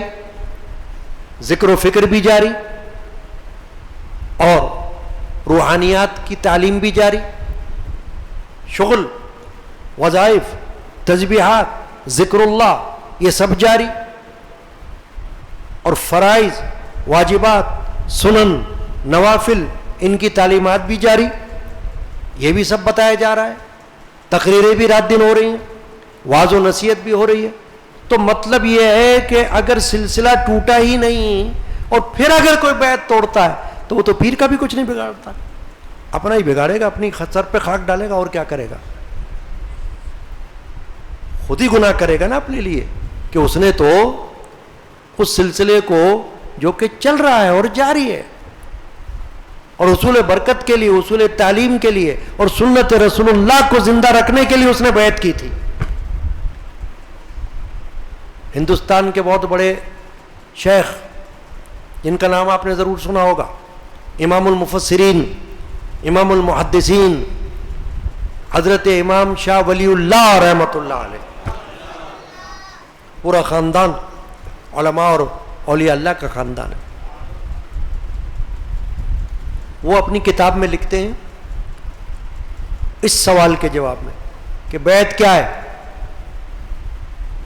ذکر و فکر بھی جاری, اور روحانیات کی تعلیم بھی جاری, شغل, وظائف, تسبیحات, ذکر اللہ, یہ سب جاری, اور فرائض, واجبات, سنن, نوافل, ان کی تعلیمات بھی جاری, یہ بھی سب بتایا جا رہا ہے, تقریریں بھی رات دن ہو رہی ہیں, واعظ و نصیحت بھی ہو رہی ہے. تو مطلب یہ ہے کہ اگر سلسلہ ٹوٹا ہی نہیں اور پھر اگر کوئی بیعت توڑتا ہے تو وہ تو پیر کا بھی کچھ نہیں بگاڑتا, اپنا ہی بگاڑے گا, اپنی سر پہ خاک ڈالے گا, اور کیا کرے گا, خود ہی گناہ کرے گا نا اپنے لیے, کہ اس نے تو اس سلسلے کو جو کہ چل رہا ہے اور جاری ہے, اور حصول برکت کے لیے, حصول تعلیم کے لیے, اور سنت رسول اللہ کو زندہ رکھنے کے لیے اس نے بیعت کی تھی. ہندوستان کے بہت بڑے شیخ جن کا نام آپ نے ضرور سنا ہوگا, امام المفسرین, امام المحدثین, حضرت امام شاہ ولی اللہ رحمۃ اللہ علیہ, پورا خاندان علماء اور اولیاء اللہ کا خاندان ہے. وہ اپنی کتاب میں لکھتے ہیں اس سوال کے جواب میں کہ بیعت کیا ہے,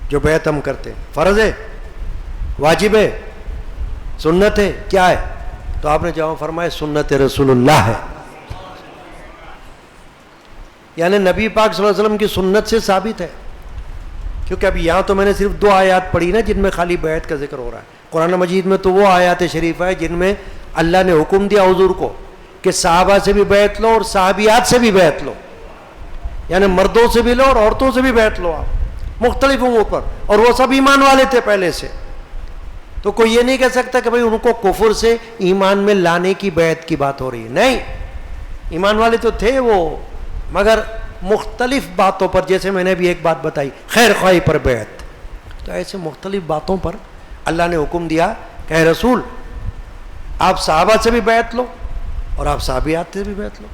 جو بیعت ہم کرتے ہیں فرض ہے, واجب ہے, سنت ہے, کیا ہے؟ تو آپ نے جواب فرمایا سنت رسول اللہ ہے, یعنی نبی پاک صلی اللہ علیہ وسلم کی سنت سے ثابت ہے. کیونکہ ابھی یہاں تو میں نے صرف 2 آیات پڑھی نا جن میں خالی بیعت کا ذکر ہو رہا ہے. قرآن مجید میں تو وہ آیات شریف ہے جن میں اللہ نے حکم دیا حضور کو کہ صحابہ سے بھی بیعت لو اور صحابیات سے بھی بیعت لو, یعنی مردوں سے بھی لو اور عورتوں سے بھی بیعت لو آپ, مختلف امور پر, اور وہ سب ایمان والے تھے پہلے سے. تو کوئی یہ نہیں کہہ سکتا کہ بھئی ان کو کفر سے ایمان میں لانے کی بیعت کی بات ہو رہی ہے, نہیں, ایمان والے تو تھے وہ, مگر مختلف باتوں پر, جیسے میں نے بھی ایک بات بتائی خیر خواہی پر بیعت, تو ایسے مختلف باتوں پر اللہ نے حکم دیا کہ اے رسول آپ صحابہ سے بھی بیعت لو اور آپ صحابیات سے بھی بیعت لو.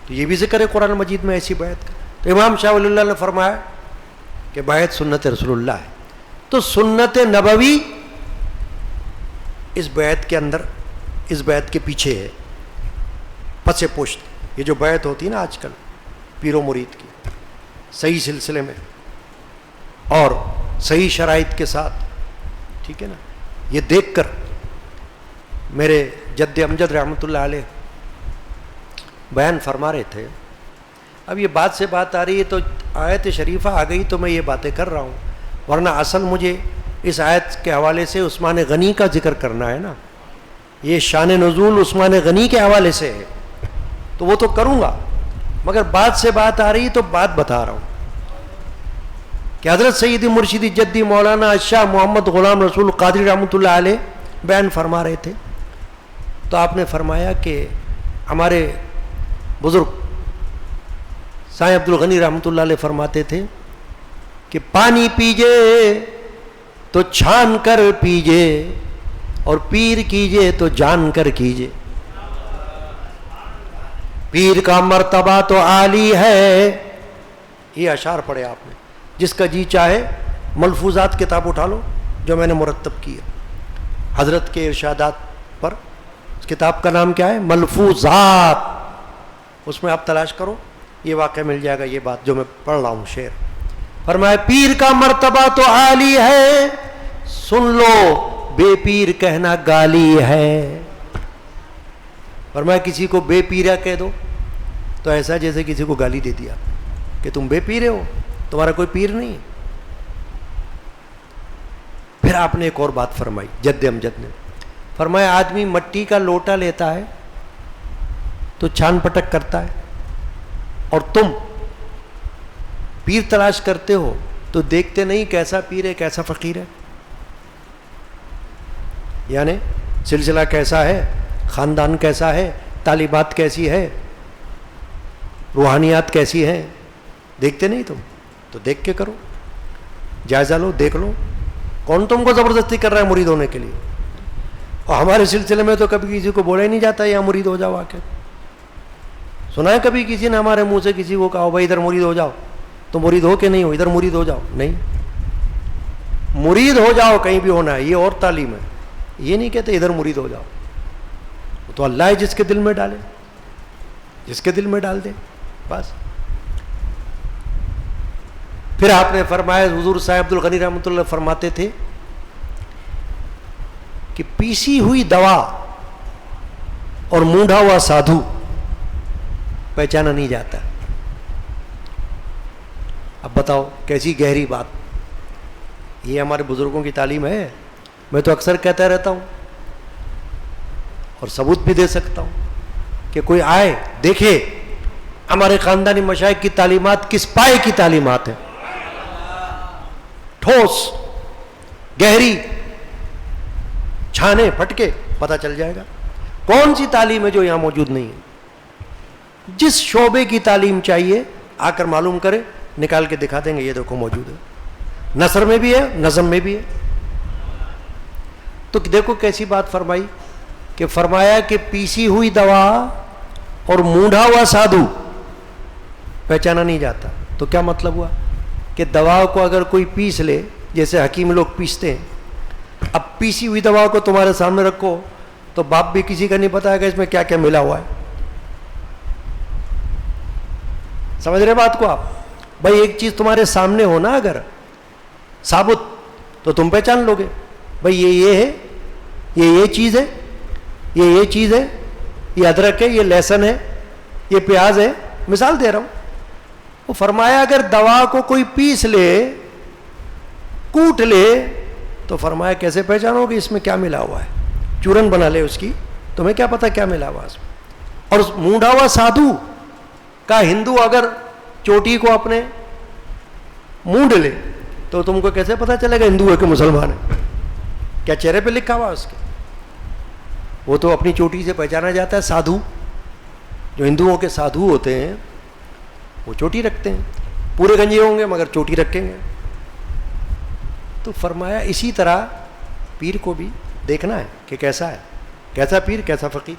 تو یہ بھی ذکر ہے قرآن مجید میں ایسی بیعت کا. تو امام شاہ ولی اللہ نے فرمایا کہ بیعت سنت رسول اللہ ہے. تو سنت نبوی اس بیعت کے اندر, اس بیعت کے پیچھے ہے, پس پشت. یہ جو بیعت ہوتی ہے نا آج کل پیر و مرید کی, صحیح سلسلے میں اور صحیح شرائط کے ساتھ, ٹھیک ہے نا, یہ دیکھ کر میرے جد امجد رحمۃ اللہ علیہ بیان فرما رہے تھے. اب یہ بات سے بات آ رہی ہے تو آیت شریفہ آ گئی تو میں یہ باتیں کر رہا ہوں, ورنہ اصل مجھے اس آیت کے حوالے سے عثمان غنی کا ذکر کرنا ہے نا, یہ شان نزول عثمان غنی کے حوالے سے ہے تو وہ تو کروں گا, مگر بات سے بات آ رہی تو بات بتا رہا ہوں کہ حضرت سیدی مرشدی جدی مولانا شاہ محمد غلام رسول قادری رحمۃ اللہ علیہ بیان فرما رہے تھے. تو آپ نے فرمایا کہ ہمارے بزرگ سائیں عبد الغنی رحمۃ اللہ علیہ فرماتے تھے کہ پانی پیجے تو چھان کر پیجے اور پیر کیجے تو جان کر کیجے. پیر کا مرتبہ تو عالی ہے, یہ اشعار پڑھے آپ نے, جس کا جی چاہے ملفوظات کتاب اٹھا لو جو میں نے مرتب کی ہے حضرت کے ارشادات پر. اس کتاب کا نام کیا ہے؟ ملفوظات. اس میں آپ تلاش کرو, یہ واقعہ مل جائے گا, یہ بات جو میں پڑھ رہا ہوں شعر. فرمایا پیر کا مرتبہ تو عالی ہے, سن لو بے پیر کہنا گالی ہے. فرمایا کسی کو بے پیرا کہہ دو تو ایسا جیسے کسی کو گالی دے دیا کہ تم بے پیرے ہو, تمہارا کوئی پیر نہیں. پھر آپ نے ایک اور بات فرمائی, جد امجد نے فرمایا آدمی مٹی کا لوٹا لیتا ہے تو چھان پٹک کرتا ہے, اور تم پیر تلاش کرتے ہو تو دیکھتے نہیں کیسا پیر ہے کیسا فقیر ہے, یعنی سلسلہ کیسا ہے, خاندان کیسا ہے, تعلیمات کیسی ہے, روحانیات کیسی ہیں, دیکھتے نہیں تم. تو دیکھ کے کرو, جائزہ لو, دیکھ لو کون تم کو زبردستی کر رہا ہے مرید ہونے کے لیے. اور ہمارے سلسلے میں تو کبھی کسی کو بولا ہی نہیں جاتا یا مرید ہو جاؤ. آ کے سنا ہے کبھی کسی نے ہمارے منہ سے کسی کو کہا بھائی ادھر مرید ہو جاؤ, تو مرید ہو کہ نہیں ہو, ادھر مرید ہو جاؤ. نہیں, مرید ہو جاؤ کہیں بھی ہونا ہے, یہ اور تعلیم ہے. یہ نہیں کہتے ادھر مرید ہو جاؤ, تو اللہ ہے جس کے دل میں ڈالے, جس کے دل میں ڈال دے بس. پھر آپ نے فرمایا, حضور صاحب عبد الغنی رحمۃ اللہ فرماتے تھے کہ پیسی ہوئی دوا اور مونڈھا ہوا سادھو پہچانا نہیں جاتا. اب بتاؤ کیسی گہری بات. یہ ہمارے بزرگوں کی تعلیم ہے. میں تو اکثر کہتا رہتا ہوں اور ثبوت بھی دے سکتا ہوں کہ کوئی آئے دیکھے ہمارے خاندانی مشائخ کی تعلیمات کس پائے کی تعلیمات ہیں, ٹھوس گہری, چھانے پھٹکے, پتہ چل جائے گا کون سی تعلیم ہے جو یہاں موجود نہیں ہے. جس شعبے کی تعلیم چاہیے آ کر معلوم کرے, نکال کے دکھا دیں گے یہ دیکھو موجود ہے. نثر میں بھی ہے, نظم میں بھی ہے. تو دیکھو کیسی بات فرمائی کہ فرمایا کہ پیسی ہوئی دوا اور مونڈھا ہوا سادھو پہچانا نہیں جاتا. تو کیا مطلب ہوا کہ دوا کو اگر کوئی پیس لے, جیسے حکیم لوگ پیستے ہیں, اب پیسی ہوئی دوا کو تمہارے سامنے رکھو تو باپ بھی کسی کا نہیں پتا ہے کہ اس میں کیا کیا ملا ہوا ہے. سمجھ رہے بات کو آپ؟ بھائی ایک چیز تمہارے سامنے ہونا اگر ثابت تو تم پہچان لو گے بھائی یہ ہے, یہ چیز ہے, یہ چیز ہے, یہ ادرک ہے, یہ لہسن ہے, یہ پیاز ہے. مثال دے رہا ہوں. وہ فرمایا اگر دوا کو کوئی پیس لے, کوٹ لے, تو فرمایا کیسے پہچانو کہ اس میں کیا ملا ہوا ہے. چورن بنا لے اس کی, تمہیں کیا پتا کیا ملا ہوا اس میں. اور اس مونڈھا ہوا سادھو کا ہندو اگر چوٹی کو اپنے مونڈ لے تو تم کو کیسے پتا چلے گا ہندو ہے کہ مسلمان ہے؟ کیا چہرے پہ لکھا ہوا اس کے؟ وہ تو اپنی چوٹی سے پہچانا جاتا ہے. سادھو جو ہندوؤں کے سادھو ہوتے ہیں وہ چوٹی رکھتے ہیں, پورے گنجے ہوں گے مگر چوٹی رکھیں گے. تو فرمایا اسی طرح پیر کو بھی دیکھنا ہے کہ کیسا ہے, کیسا پیر, کیسا فقیر.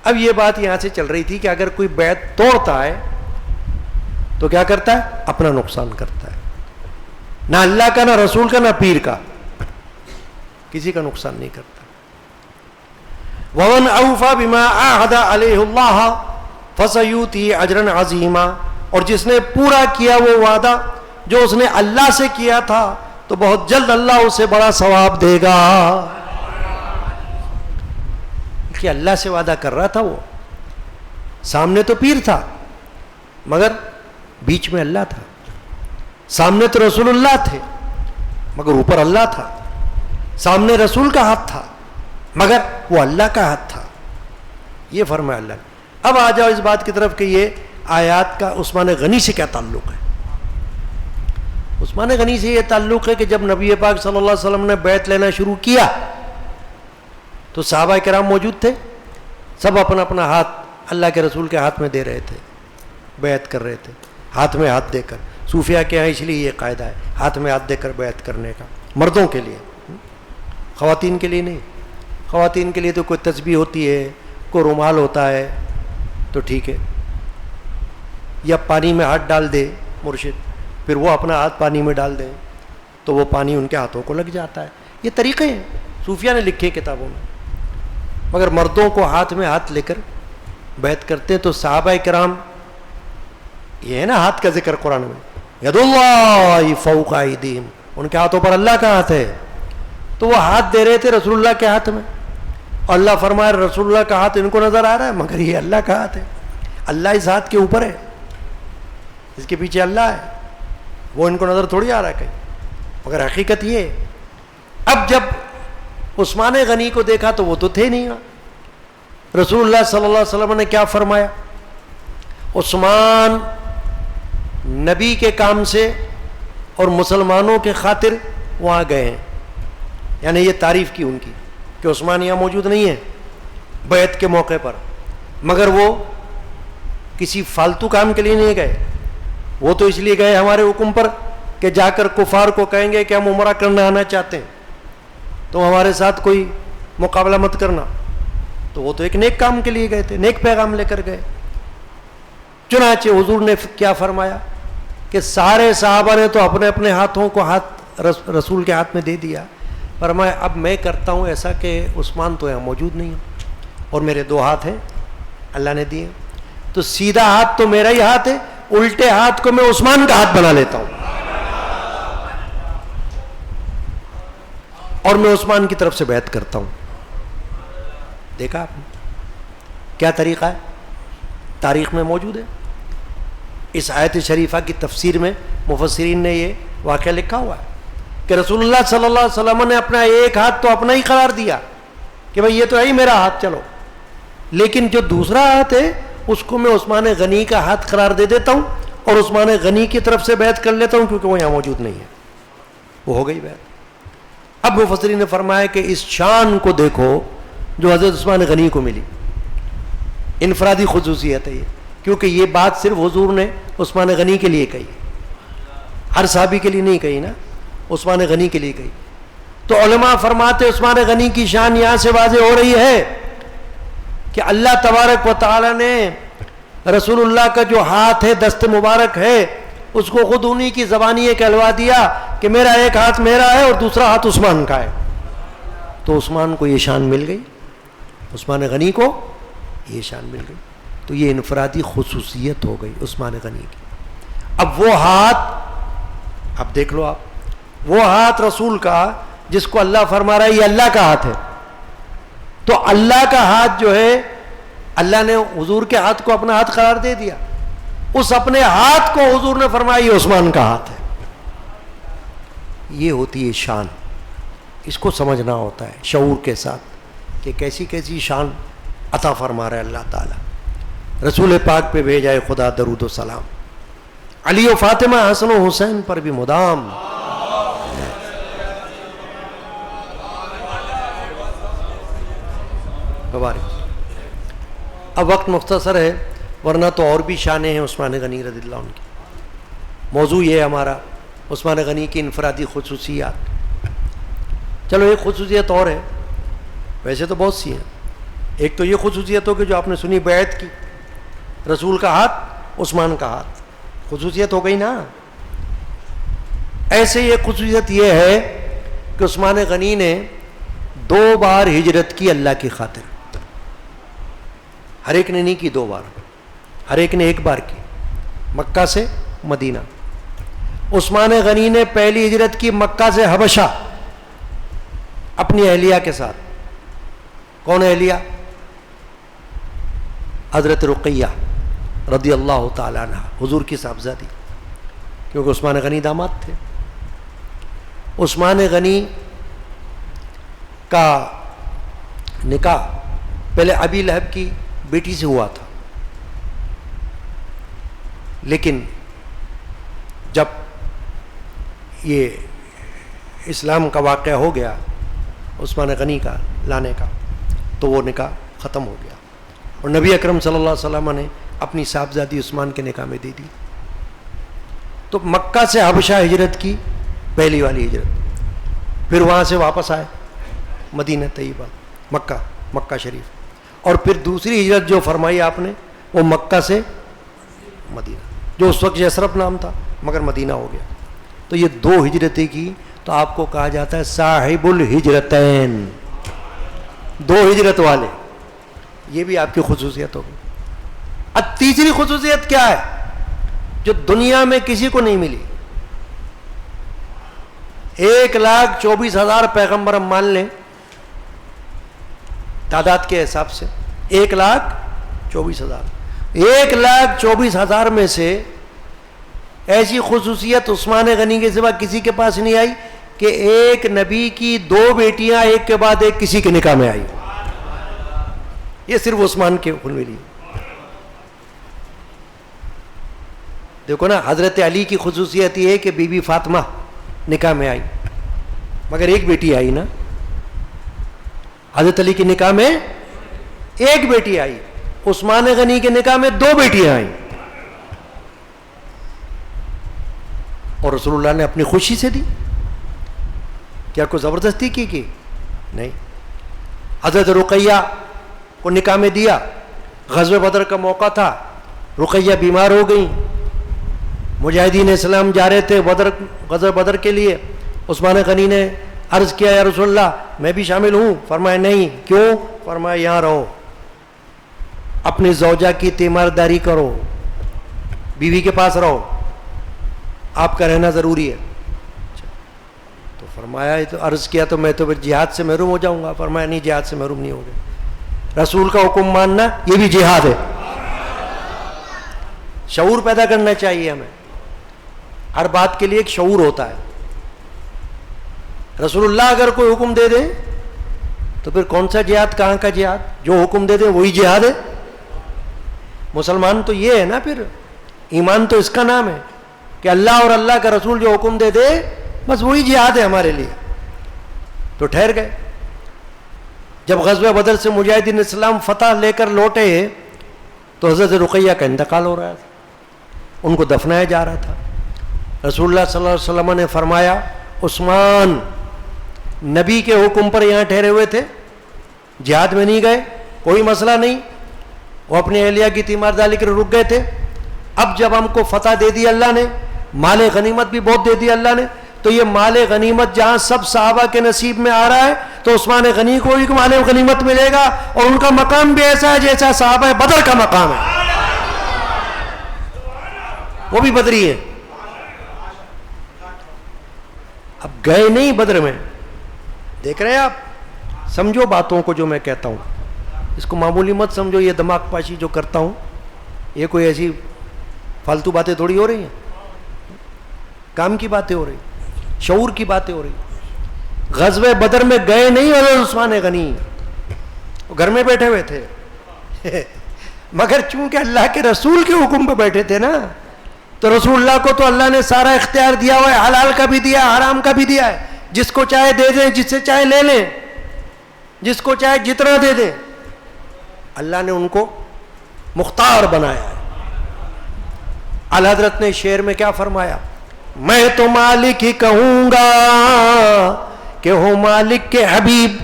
اب یہ بات یہاں سے چل رہی تھی کہ اگر کوئی بیعت توڑتا ہے تو کیا کرتا ہے؟ اپنا نقصان کرتا ہے. نہ اللہ کا, نہ رسول کا, نہ پیر کا, کسی کا نقصان نہیں کرتا. وَمَنْ أَوْفَى بِمَا عَاهَدَ عَلَيْهِ اللَّهَ فَسَيُؤْتِيهِ أَجْرًا عَظِيمًا. اور جس نے پورا کیا وہ وعدہ جو اس نے اللہ سے کیا تھا تو بہت جلد اللہ اسے بڑا ثواب دے گا. کہ اللہ سے وعدہ کر رہا تھا, وہ سامنے تو پیر تھا مگر بیچ میں اللہ تھا. سامنے تو رسول اللہ تھے مگر اوپر اللہ تھا. سامنے رسول کا ہاتھ تھا مگر وہ اللہ کا ہاتھ تھا. یہ فرمایا اللہ نے. اب آ جاؤ اس بات کی طرف کہ یہ آیات کا عثمان غنی سے کیا تعلق ہے. عثمان غنی سے یہ تعلق ہے کہ جب نبی پاک صلی اللہ علیہ وسلم نے بیعت لینا شروع کیا تو صحابہ کرام موجود تھے, سب اپنا اپنا ہاتھ اللہ کے رسول کے ہاتھ میں دے رہے تھے, بیعت کر رہے تھے ہاتھ میں ہاتھ دے کر. صوفیہ کے یہاں اس لیے یہ قاعدہ ہے ہاتھ میں ہاتھ دے کر بیعت کرنے کا, مردوں کے لیے, خواتین کے لیے نہیں. خواتین کے لیے تو کوئی تسبیح ہوتی ہے, کوئی رومال ہوتا ہے تو ٹھیک ہے, یا پانی میں ہاتھ ڈال دے مرشد, پھر وہ اپنا ہاتھ پانی میں ڈال دیں تو وہ پانی ان کے ہاتھوں کو لگ جاتا ہے. یہ طریقے ہیں صوفیہ نے لکھے کتابوں میں. مگر مردوں کو ہاتھ میں ہاتھ لے کر بیعت کرتے تو صحابہ کرام, یہ ہے نا ہاتھ کا ذکر قرآن میں, ید اللہ فوق ایدیہم, ان کے ہاتھوں پر اللہ کا ہاتھ ہے. تو وہ ہاتھ دے رہے تھے رسول اللہ کے ہاتھ میں، اور اللہ فرمایا رسول اللہ کا ہاتھ ان کو نظر آ رہا ہے مگر یہ اللہ کا ہاتھ ہے، اللہ اس ہاتھ کے اوپر ہے، اس کے پیچھے اللہ ہے، وہ ان کو نظر تھوڑی آ رہا ہے کہیں، مگر حقیقت یہ ہے۔ اب جب عثمان غنی کو دیکھا تو وہ تو تھے نہیں، رسول اللہ صلی اللہ علیہ وسلم نے کیا فرمایا؟ عثمان نبی کے کام سے اور مسلمانوں کے خاطر وہاں گئے ہیں، یعنی یہ تعریف کی ان کی کہ عثمان یہاں موجود نہیں ہے بیعت کے موقع پر، مگر وہ کسی فالتو کام کے لیے نہیں گئے، وہ تو اس لیے گئے ہمارے حکم پر کہ جا کر کفار کو کہیں گے کہ ہم عمرہ کرنا آنا چاہتے ہیں تو ہمارے ساتھ کوئی مقابلہ مت کرنا، تو وہ تو ایک نیک کام کے لیے گئے تھے، نیک پیغام لے کر گئے۔ چنانچہ حضور نے کیا فرمایا کہ سارے صحابہ نے تو اپنے اپنے ہاتھوں کو ہاتھ رسول کے ہاتھ میں دے دیا، فرمایا اب میں کرتا ہوں ایسا کہ عثمان تو یہاں موجود نہیں ہے اور میرے دو ہاتھ ہیں اللہ نے دیے، تو سیدھا ہاتھ تو میرا ہی ہاتھ ہے، الٹے ہاتھ کو میں عثمان کا ہاتھ بنا لیتا ہوں اور میں عثمان کی طرف سے بیعت کرتا ہوں۔ دیکھا آپ نے کیا طریقہ ہے، تاریخ میں موجود ہے۔ اس آیت شریفہ کی تفسیر میں مفسرین نے یہ واقعہ لکھا ہوا ہے کہ رسول اللہ صلی اللہ علیہ وسلم نے اپنا ایک ہاتھ تو اپنا ہی قرار دیا کہ بھئی یہ تو ہے ہی میرا ہاتھ، چلو، لیکن جو دوسرا ہاتھ ہے اس کو میں عثمان غنی کا ہاتھ قرار دے دیتا ہوں اور عثمان غنی کی طرف سے بیعت کر لیتا ہوں کیونکہ وہ یہاں موجود نہیں ہے، وہ ہو گئی بیعت۔ اب مفسرین نے فرمایا کہ اس شان کو دیکھو جو حضرت عثمان غنی کو ملی، انفرادی خصوصیت ہے یہ، کیونکہ یہ بات صرف حضور نے عثمان غنی کے لیے کہی، ہر صحابی کے لیے نہیں کہی نا، عثمان غنی کے لیے کہی۔ تو علماء فرماتے عثمان غنی کی شان یہاں سے واضح ہو رہی ہے کہ اللہ تبارک و تعالی نے رسول اللہ کا جو ہاتھ ہے، دست مبارک ہے، اس کو خود انہی کی زبانی کہلوا دیا کہ میرا ایک ہاتھ میرا ہے اور دوسرا ہاتھ عثمان کا ہے، تو عثمان کو یہ شان مل گئی، عثمان غنی کو یہ شان مل گئی، تو یہ انفرادی خصوصیت ہو گئی عثمان غنی کی۔ اب وہ ہاتھ، اب دیکھ لو آپ، وہ ہاتھ رسول کا جس کو اللہ فرما رہا ہے یہ اللہ کا ہاتھ ہے، تو اللہ کا ہاتھ جو ہے اللہ نے حضور کے ہاتھ کو اپنا ہاتھ قرار دے دیا، اس اپنے ہاتھ کو حضور نے فرمایا یہ عثمان کا ہاتھ ہے۔ یہ ہوتی ہے شان، اس کو سمجھنا ہوتا ہے شعور کے ساتھ کہ کیسی کیسی شان عطا فرما رہا ہے اللہ تعالیٰ۔ رسول پاک پہ بھیجائے خدا درود و سلام، علی و فاطمہ حسن و حسین پر بھی مدام۔ اب وقت مختصر ہے ورنہ تو اور بھی شانیں ہیں عثمان غنی رضی اللہ عنہ کی، موضوع یہ ہے ہمارا عثمان غنی کی انفرادی خصوصیات۔ چلو ایک خصوصیت اور ہے، ویسے تو بہت سی ہیں، ایک تو یہ خصوصیت ہو کہ جو آپ نے سنی بیعت کی، رسول کا ہاتھ عثمان کا ہاتھ، خصوصیت ہو گئی نا۔ ایسے یہ خصوصیت یہ ہے کہ عثمان غنی نے 2 بار ہجرت کی اللہ کی خاطر، ہر ایک نے نہیں کی 2 بار، ہر ایک نے 1 بار کی، مکہ سے مدینہ۔ عثمان غنی نے پہلی ہجرت کی مکہ سے حبشہ اپنی اہلیہ کے ساتھ۔ کون اہلیہ؟ حضرت رقیہ رضی اللہ تعالیٰ عنہ، حضور کی صاحبزادی، کیونکہ عثمان غنی داماد تھے۔ عثمان غنی کا نکاح پہلے ابی لہب کی بیٹی سے ہوا تھا، لیکن جب یہ اسلام کا واقعہ ہو گیا عثمان غنی کا لانے کا، تو وہ نکاح ختم ہو گیا اور نبی اکرم صلی اللہ علیہ وسلم نے اپنی صاحبزادی عثمان کے نکاح میں دے دی۔ تو مکہ سے حبشہ ہجرت کی، پہلی والی ہجرت، پھر وہاں سے واپس آئے مدینہ طیبہ، مکہ شریف، اور پھر دوسری ہجرت جو فرمائی آپ نے وہ مکہ سے مدینہ، جو اس وقت یثرب نام تھا مگر مدینہ ہو گیا۔ تو یہ 2 ہجرتیں کی، تو آپ کو کہا جاتا ہے صاحب الہجرتین، 2 ہجرت والے، یہ بھی آپ کی خصوصیت ہوگی۔ اب تیسری خصوصیت کیا ہے جو دنیا میں کسی کو نہیں ملی؟ 1,24,000 پیغمبر ہم مان لیں تعداد کے حساب سے، 1,24,000، 1,24,000 میں سے ایسی خصوصیت عثمان غنی کے سوا کسی کے پاس نہیں آئی کہ ایک نبی کی 2 بیٹیاں ایک کے بعد ایک کسی کے نکاح میں آئی. یہ صرف عثمان کے حکم میں. دیکھو نا، حضرت علی کی خصوصیت یہ ہے کہ بی بی فاطمہ نکاح میں آئی، مگر ایک بیٹی آئی نا. حضرت علی کی نکاح میں ایک بیٹی آئی، عثمان غنی کے نکاح میں 2 بیٹیاں آئیں. اور رسول اللہ نے اپنی خوشی سے دی. کیا کوئی زبردستی کی؟ نہیں. حضرت رقیہ کو نکاح میں دیا، غزوہ بدر کا موقع تھا، رقیہ بیمار ہو گئیں، مجاہدین اسلام جا رہے تھے غزوہ بدر کے لیے. عثمان غنی نے عرض کیا یا رسول اللہ میں بھی شامل ہوں. فرمایا نہیں. کیوں؟ فرمایا یہاں رہو، اپنی زوجہ کی تیمارداری کرو، بیوی کے پاس رہو، آپ کا رہنا ضروری ہے. تو فرمایا تو عرض کیا تو میں تو جہاد سے محروم ہو جاؤں گا. فرمایا نہیں، جہاد سے محروم نہیں ہوگے. رسول کا حکم ماننا یہ بھی جہاد ہے. شعور پیدا کرنا چاہیے ہمیں، ہر بات کے لیے ایک شعور ہوتا ہے. رسول اللہ اگر کوئی حکم دے دیں تو پھر کون سا جہاد، کہاں کا جہاد؟ جو حکم دے دیں وہی جہاد ہے. مسلمان تو یہ ہے نا، پھر ایمان تو اس کا نام ہے کہ اللہ اور اللہ کا رسول جو حکم دے دے بس وہی جہاد ہے ہمارے لیے. تو ٹھہر گئے. جب غزوہ بدر سے مجاہدین اسلام فتح لے کر لوٹے تو حضرت رقیہ کا انتقال ہو رہا تھا، ان کو دفنایا جا رہا تھا. رسول اللہ صلی اللہ علیہ وسلم نے فرمایا عثمان نبی کے حکم پر یہاں ٹھہرے ہوئے تھے، جہاد میں نہیں گئے، کوئی مسئلہ نہیں، وہ اپنی اہلیہ کی تیمارداری کے رک گئے تھے. اب جب ہم کو فتح دے دی اللہ نے، مال غنیمت بھی بہت دے دی اللہ نے، تو یہ مال غنیمت جہاں سب صحابہ کے نصیب میں آ رہا ہے تو عثمان غنی کو بھی مال غنیمت ملے گا، اور ان کا مقام بھی ایسا ہے جیسا صحابہ بدر کا مقام ہے. وہ بھی بدری ہے. اب گئے نہیں بدر میں، دیکھ رہے ہیں آپ. سمجھو باتوں کو جو میں کہتا ہوں، اس کو معمولی مت سمجھو. یہ دماغ پاشی جو کرتا ہوں یہ کوئی ایسی فالتو باتیں تھوڑی ہو رہی ہیں، کام کی باتیں ہو رہی، شعور کی باتیں ہو رہی. غزوہ بدر میں گئے نہیں حضرت عثمان غنی، وہ گھر میں بیٹھے ہوئے تھے. مگر چونکہ اللہ کے رسول کے حکم پہ بیٹھے تھے نا، تو رسول اللہ کو تو اللہ نے سارا اختیار دیا ہوا ہے، حلال کا بھی دیا ہے، حرام کا بھی دیا ہے. جس کو چاہے دے دیں، جس سے چاہے لے لیں، جس کو چاہے جتنا دے دیں. اللہ نے ان کو مختار بنایا ہے. اعلی حضرت نے شعر میں کیا فرمایا؟ میں تو مالک ہی کہوں گا کہ ہو مالک کے حبیب.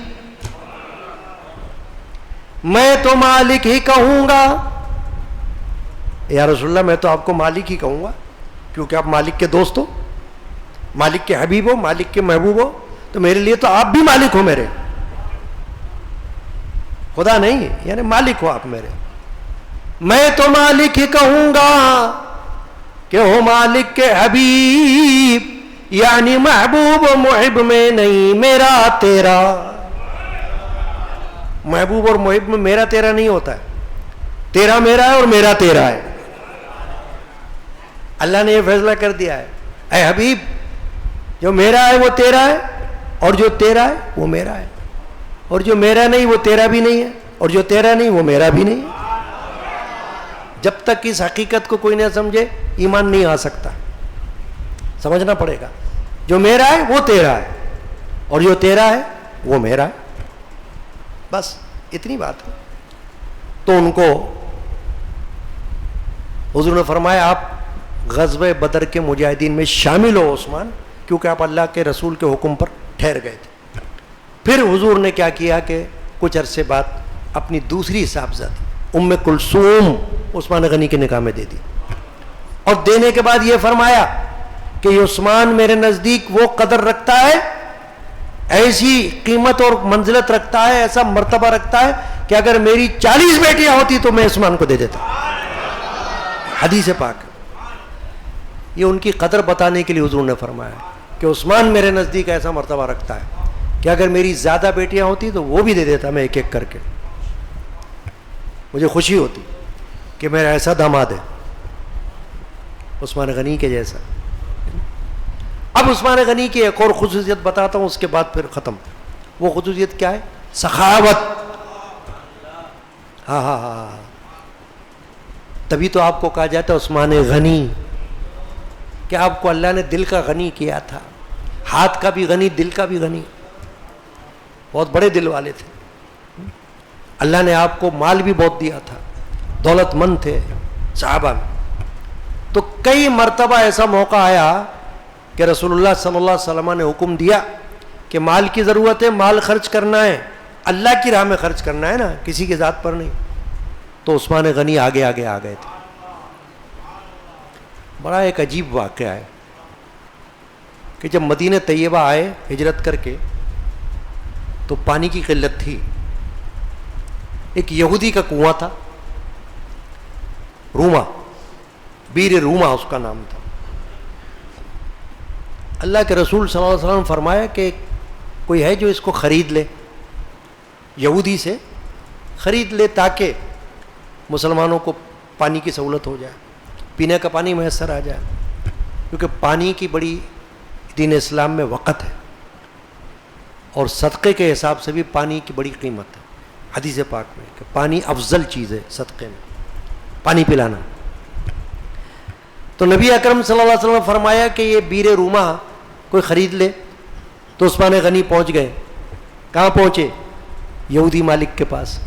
میں تو مالک ہی کہوں گا. یا رسول اللہ میں تو آپ کو مالک ہی کہوں گا کیونکہ آپ مالک کے دوست ہو، مالک کے حبیب ہو، مالک کے محبوب ہو، تو میرے لیے تو آپ بھی مالک ہو میرے، خدا نہیں یعنی مالک ہو آپ میرے. میں تو مالک ہی کہوں گا کہ ہو مالک کے حبیب، یعنی محبوب و محب میں نہیں میرا تیرا. محبوب اور محب میں میرا تیرا نہیں ہوتا ہے، تیرا میرا ہے اور میرا تیرا ہے. اللہ نے یہ فیصلہ کر دیا ہے، اے حبیب جو میرا ہے وہ تیرا ہے، اور جو تیرا ہے وہ میرا ہے، اور جو میرا نہیں وہ تیرا بھی نہیں ہے، اور جو تیرا نہیں وہ میرا بھی نہیں ہے. جب تک اس حقیقت کو کوئی نہ سمجھے ایمان نہیں آ سکتا. سمجھنا پڑے گا، جو میرا ہے وہ تیرا ہے، اور جو تیرا ہے وہ میرا ہے. بس اتنی بات ہے. تو ان کو حضور نے فرمایا آپ غزوہ بدر کے مجاہدین میں شامل ہو عثمان، کیونکہ آپ اللہ کے رسول کے حکم پر ٹھہر گئے تھے. پھر حضور نے کیا کیا کہ کچھ عرصے بعد اپنی دوسری صاحبزادی ام کلثوم عثمان غنی کے نکاح میں دے دی، اور دینے کے بعد یہ فرمایا کہ یہ عثمان میرے نزدیک وہ قدر رکھتا ہے، ایسی قیمت اور منزلت رکھتا ہے، ایسا مرتبہ رکھتا ہے کہ اگر میری 40 بیٹیاں ہوتی تو میں عثمان کو دے دیتا. حدیث پاک. یہ ان کی قدر بتانے کے لیے حضور نے فرمایا. کہ عثمان میرے نزدیک ایسا مرتبہ رکھتا ہے کہ اگر میری زیادہ بیٹیاں ہوتی تو وہ بھی دے دیتا میں ایک ایک کر کے. مجھے خوشی ہوتی کہ میرا ایسا داماد ہے عثمان غنی کے جیسا. اب عثمان غنی کی ایک اور خصوصیت بتاتا ہوں، اس کے بعد پھر ختم. وہ خصوصیت کیا ہے؟ سخاوت. ہاں ہاں ہاں، تبھی تو آپ کو کہا جاتا ہے عثمان غنی، کہ آپ کو اللہ نے دل کا غنی کیا تھا، ہاتھ کا بھی غنی، دل کا بھی غنی. بہت بڑے دل والے تھے. اللہ نے آپ کو مال بھی بہت دیا تھا، دولت مند تھے صحابہ میں. تو کئی مرتبہ ایسا موقع آیا کہ رسول اللہ صلی اللہ علیہ وسلم نے حکم دیا کہ مال کی ضرورت ہے، مال خرچ کرنا ہے، اللہ کی راہ میں خرچ کرنا ہے نا، کسی کی ذات پر نہیں. تو عثمان غنی آگے آگے آ گئے تھے. بڑا ایک عجیب واقعہ ہے کہ جب مدینہ طیبہ آئے ہجرت کر کے تو پانی کی قلت تھی. ایک یہودی کا کنواں تھا، روما، بیر روما اس کا نام تھا. اللہ کے رسول صلی اللہ علیہ وسلم فرمایا کہ کوئی ہے جو اس کو خرید لے، یہودی سے خرید لے تاکہ مسلمانوں کو پانی کی سہولت ہو جائے، پینے کا پانی میسر آ جائے. کیونکہ پانی کی بڑی دین اسلام میں وقت ہے، اور صدقے کے حساب سے بھی پانی کی بڑی قیمت ہے. حدیث پاک میں کہ پانی افضل چیز ہے صدقے میں، پانی پلانا. تو نبی اکرم صلی اللہ علیہ وسلم نے فرمایا کہ یہ بیر روما کوئی خرید لے. تو عثمان غنی پہنچ گئے. کہاں پہنچے؟ یہودی مالک کے پاس.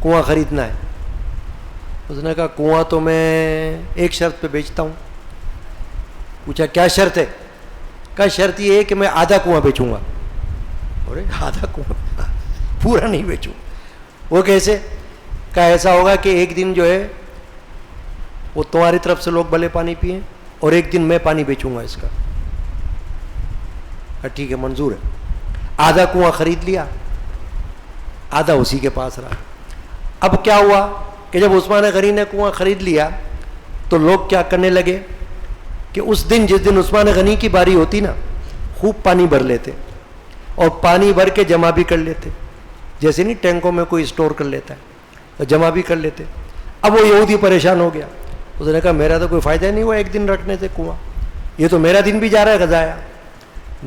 کنواں خریدنا ہے. اس نے کہا کنواں تو میں ایک شرط پہ بیچتا ہوں. پوچھا کیا شرط ہے؟ کہا شرط یہ ہے کہ میں آدھا کنواں بیچوں گا. ارے آدھا کنواں، پورا نہیں بیچوں. وہ کیسے؟ کہا ایسا ہوگا کہ ایک دن جو ہے وہ تمہاری طرف سے لوگ بھلے پانی پئیں اور ایک دن میں پانی بیچوں گا اس کا. ٹھیک ہے، منظور ہے. آدھا کنواں خرید لیا، آدھا اسی کے پاس رہا. اب کیا ہوا کہ جب عثمان غنی نے کنواں خرید لیا تو لوگ کیا کرنے لگے کہ اس دن جس دن عثمان غنی کی باری ہوتی نا، خوب پانی بھر لیتے اور پانی بھر کے جمع بھی کر لیتے. جیسے نہیں ٹینکوں میں کوئی اسٹور کر لیتا ہے تو جمع بھی کر لیتے. اب وہ یہودی پریشان ہو گیا. اس نے کہا میرا تو کوئی فائدہ نہیں ہوا ایک دن رکھنے سے کنواں، یہ تو میرا دن بھی جا رہا ہے غضایا،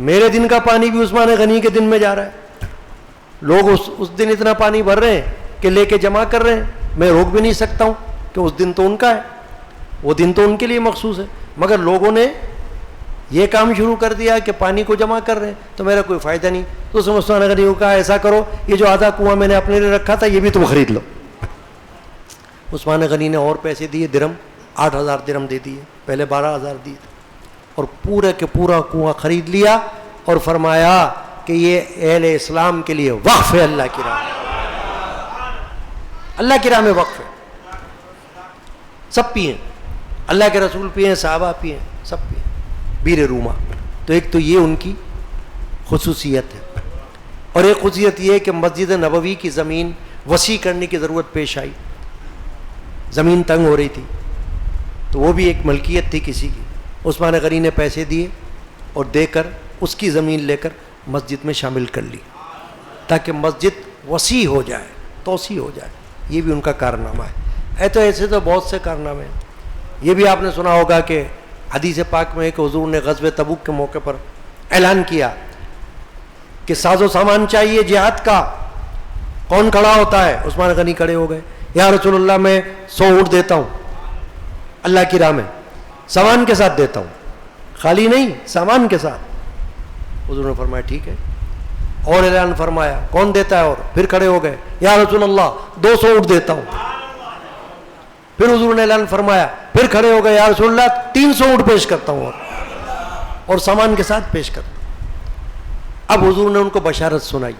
میرے دن کا پانی بھی عثمان غنی کے دن میں جا رہا ہے. لوگ اس دن اتنا پانی بھر رہے ہیں کہ لے کے جمع کر رہے ہیں. میں روک بھی نہیں سکتا ہوں کہ اس دن تو ان کا ہے، وہ دن تو ان کے لیے مخصوص ہے. مگر لوگوں نے یہ کام شروع کر دیا کہ پانی کو جمع کر رہے ہیں تو میرا کوئی فائدہ نہیں. تو اس نے عثمان غنی کو کہا ایسا کرو، یہ جو آدھا کنواں میں نے اپنے لیے رکھا تھا یہ بھی تم خرید لو. عثمان غنی نے اور پیسے دیے، درہم 8,000 درہم دے دیے، پہلے 12,000 دیے تھے، اور پورے کے پورا کنواں خرید لیا اور فرمایا کہ یہ اہل اسلام کے لیے وقف ہے، اللہ کی راہ میں، اللہ کی راہ میں وقف ہے. سب پئیں، اللہ کے رسول پئیں، صحابہ پئیں، سب پئیں. بیر روما. تو ایک تو یہ ان کی خصوصیت ہے. اور ایک خصوصیت یہ ہے کہ مسجد نبوی کی زمین وسیع کرنے کی ضرورت پیش آئی. زمین تنگ ہو رہی تھی تو وہ بھی ایک ملکیت تھی کسی کی. عثمان غنی نے پیسے دیے اور دے کر اس کی زمین لے کر مسجد میں شامل کر لی تاکہ مسجد وسیع ہو جائے، توسیع ہو جائے. یہ بھی ان کا کارنامہ ہے. ایسے تو بہت سے کارنامے ہیں. یہ بھی آپ نے سنا ہوگا کہ حدیث پاک میں ہے کہ حضور نے غزوہ تبوک کے موقع پر اعلان کیا کہ ساز و سامان چاہیے جہاد کا. کون کھڑا ہوتا ہے؟ عثمان غنی کھڑے ہو گئے. یا رسول اللہ میں 100 اونٹ دیتا ہوں اللہ کی راہ میں، سامان کے ساتھ دیتا ہوں، خالی نہیں، سامان کے ساتھ. حضور نے فرمایا ٹھیک ہے. اور اعلان فرمایا کون دیتا ہے؟ اور پھر کھڑے ہو گئے. یا رسول اللہ 200 اونٹ دیتا ہوں. پھر حضور نے اعلان فرمایا، پھر کھڑے ہو گئے. یا رسول اللہ 300 اونٹ پیش کرتا ہوں اور سامان کے ساتھ پیش کرتا ہوں. اب حضور نے ان کو بشارت سنائی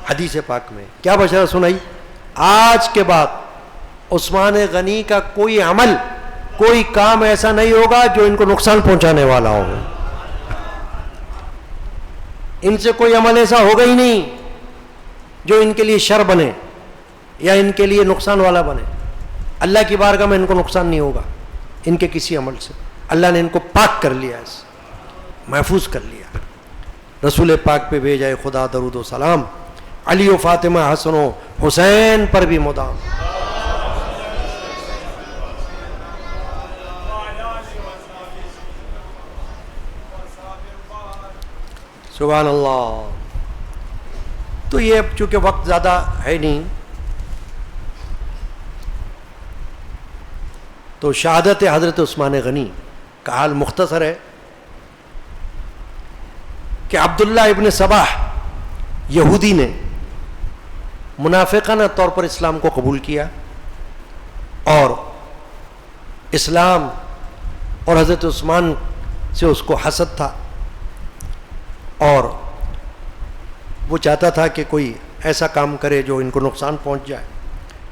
حدیث پاک میں. کیا بشارت سنائی؟ آج کے بعد عثمان غنی کا کوئی عمل، کوئی کام ایسا نہیں ہوگا جو ان کو نقصان پہنچانے والا ہو. ان سے کوئی عمل ایسا ہوگا ہی نہیں جو ان کے لیے شر بنے یا ان کے لیے نقصان والا بنے. اللہ کی بارگاہ میں ان کو نقصان نہیں ہوگا ان کے کسی عمل سے. اللہ نے ان کو پاک کر لیا. محفوظ کر لیا. رسول پاک پہ بھیجائے خدا درود و سلام. علی و فاطمہ حسن و حسین پر بھی مدام. سبحان اللہ. تو یہ اب چونکہ وقت زیادہ ہے نہیں تو شہادت حضرت عثمان غنی کا حال مختصر ہے کہ عبداللہ ابن سباح یہودی نے منافقانہ طور پر اسلام کو قبول کیا اور اسلام اور حضرت عثمان سے اس کو حسد تھا اور وہ چاہتا تھا کہ کوئی ایسا کام کرے جو ان کو نقصان پہنچ جائے.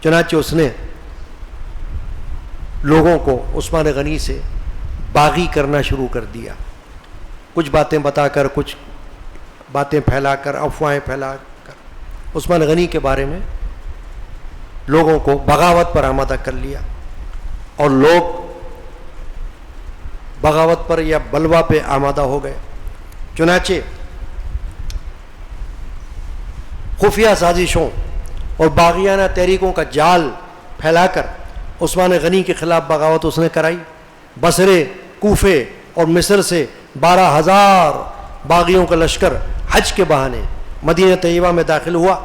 چنانچہ اس نے لوگوں کو عثمان غنی سے باغی کرنا شروع کر دیا. کچھ باتیں بتا کر, کچھ باتیں پھیلا کر, افواہیں پھیلا کر عثمان غنی کے بارے میں لوگوں کو بغاوت پر آمادہ کر لیا اور لوگ بغاوت پر یا بلوا پہ آمادہ ہو گئے. چنانچہ خفیہ سازشوں اور باغیانہ تحریکوں کا جال پھیلا کر عثمان غنی کے خلاف بغاوت اس نے کرائی. بصرے, کوفے اور مصر سے 12,000 باغیوں کا لشکر حج کے بہانے مدینہ طیبہ میں داخل ہوا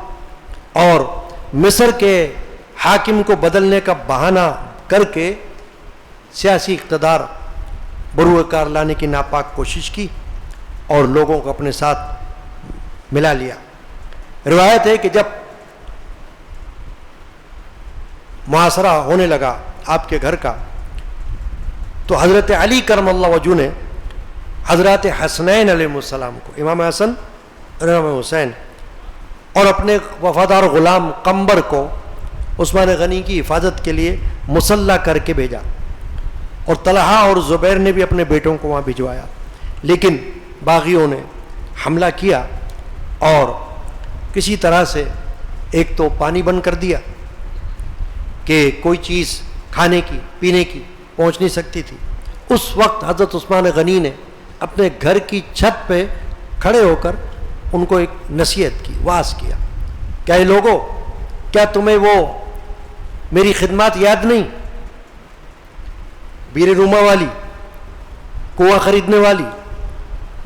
اور مصر کے حاکم کو بدلنے کا بہانہ کر کے سیاسی اقتدار بروئے کار لانے کی ناپاک کوشش کی اور لوگوں کو اپنے ساتھ ملا لیا. روایت ہے کہ جب محاصرہ ہونے لگا آپ کے گھر کا تو حضرت علی کرم اللہ وجہ نے حضرات حسنین علیہ السلام کو, امام حسن اور امام حسین, اور اپنے وفادار غلام قمبر کو عثمان غنی کی حفاظت کے لیے مسلح کر کے بھیجا اور طلحہ اور زبیر نے بھی اپنے بیٹوں کو وہاں بھجوایا. لیکن باغیوں نے حملہ کیا اور کسی طرح سے ایک تو پانی بند کر دیا کہ کوئی چیز کھانے کی پینے کی پہنچ نہیں سکتی تھی. اس وقت حضرت عثمان غنی نے اپنے گھر کی چھت پہ کھڑے ہو کر ان کو ایک نصیحت کی, واعظ کیا کہ اے لوگو, کیا تمہیں وہ میری خدمات یاد نہیں؟ بیر روما والی, کنواں خریدنے والی,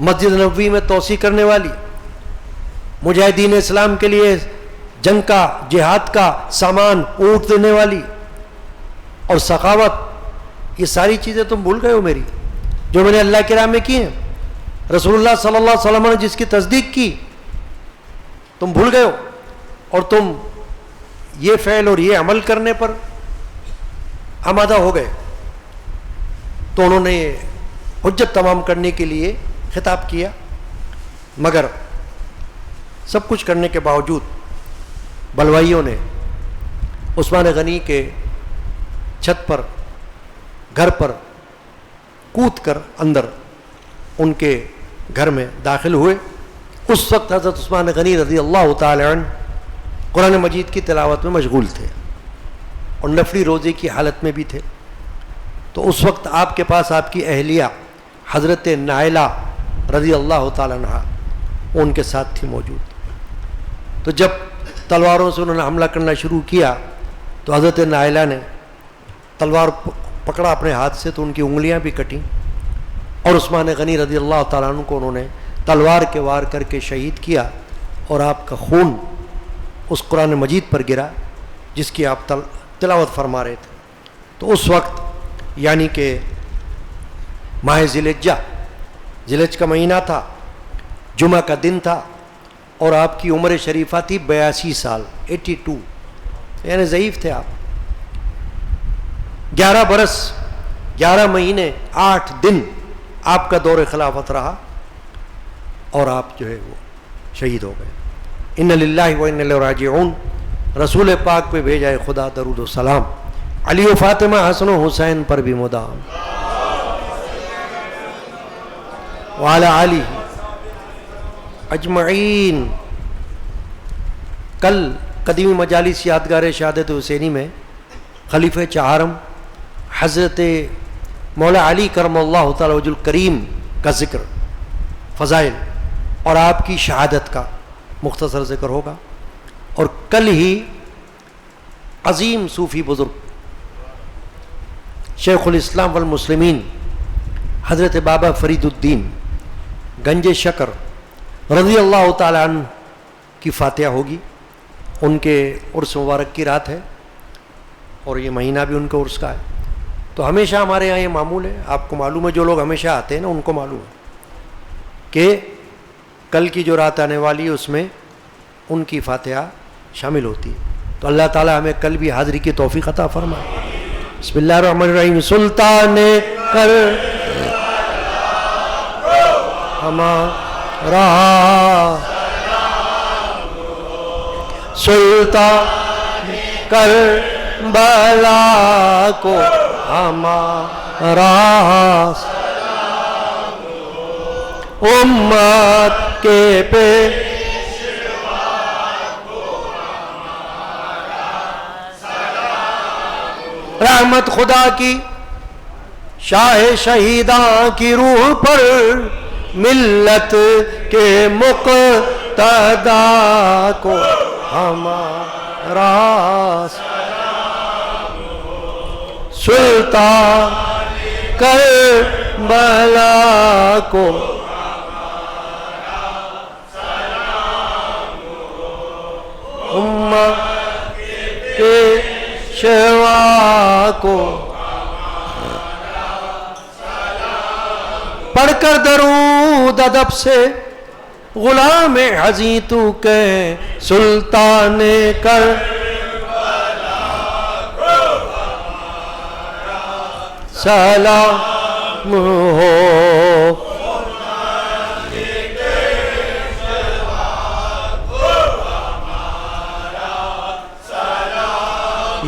مسجد نبوی میں توسیع کرنے والی, مجاہدین اسلام کے لیے جنگ کا جہاد کا سامان اونٹ دینے والی اور سخاوت, یہ ساری چیزیں تم بھول گئے ہو میری جو میں نے اللہ کی راہ میں کی ہیں. رسول اللہ صلی اللہ علیہ وسلم نے جس کی تصدیق کی تم بھول گئے ہو اور تم یہ فعل اور یہ عمل کرنے پر آمادہ ہو گئے. تو انہوں نے حجت تمام کرنے کے لیے خطاب کیا, مگر سب کچھ کرنے کے باوجود بلوائیوں نے عثمان غنی کے چھت پر, گھر پر کود کر اندر ان کے گھر میں داخل ہوئے. اس وقت حضرت عثمان غنی رضی اللہ تعالی عنہ قرآن مجید کی تلاوت میں مشغول تھے اور نفلی روزے کی حالت میں بھی تھے. تو اس وقت آپ کے پاس آپ کی اہلیہ حضرت نائلہ رضی اللہ تعالی عنہ ان کے ساتھ تھی موجود. تو جب تلواروں سے انہوں نے حملہ کرنا شروع کیا تو حضرت نائلہ نے تلوار پکڑا اپنے ہاتھ سے تو ان کی انگلیاں بھی کٹیں اور عثمان غنی رضی اللہ تعالیٰ عنہ کو انہوں نے تلوار کے وار کر کے شہید کیا اور آپ کا خون اس قرآن مجید پر گرا جس کی آپ تلاوت فرما رہے تھے. تو اس وقت یعنی کہ ماہ ذیلحج کا مہینہ تھا, جمعہ کا دن تھا اور آپ کی عمر شریفہ تھی 82 سال, 82, یعنی ضعیف تھے آپ. 11 برس 11 مہینے 8 دن آپ کا دور خلافت رہا اور آپ جو ہے وہ شہید ہو گئے. ان للہ و انا الیہ راجعون. رسول پاک پہ بھیجائے خدا درود و سلام. علی و فاطمہ حسن و حسین پر بھی مدام. وعلی آلہ اجمعین. کل قدیمی مجالس یادگار شہادت حسینی میں خلیفہ چہارم حضرت مولا علی کرم اللہ تعالی وجہ الکریم کا ذکر فضائل اور آپ کی شہادت کا مختصر ذکر ہوگا. اور کل ہی عظیم صوفی بزرگ شیخ الاسلام والمسلمین حضرت بابا فرید الدین گنج شکر رضی اللہ تعالیٰ عنہ کی فاتحہ ہوگی. ان کے عرس مبارک کی رات ہے اور یہ مہینہ بھی ان کے عرس کا ہے. تو ہمیشہ ہمارے یہاں یہ معمول ہے, آپ کو معلوم ہے, جو لوگ ہمیشہ آتے ہیں نا ان کو معلوم ہے کہ کل کی جو رات آنے والی ہے اس میں ان کی فاتحہ شامل ہوتی ہے. تو اللہ تعالیٰ ہمیں کل بھی حاضری کی توفیق عطا فرمائے. بسم اللہ الرحمن الرحیم. سلطان کر ہمارا سلطان کر بلا کو ہمارا امت کے رحمت خدا کی شاہ شہیداں کی روح پر ملت کے مقتدا کو ہمارا سلطان کربلا کو امت کے شوا کو پڑھ کر درود ادب سے غلام حزیں تو کہ سلطان کر سلام ہو.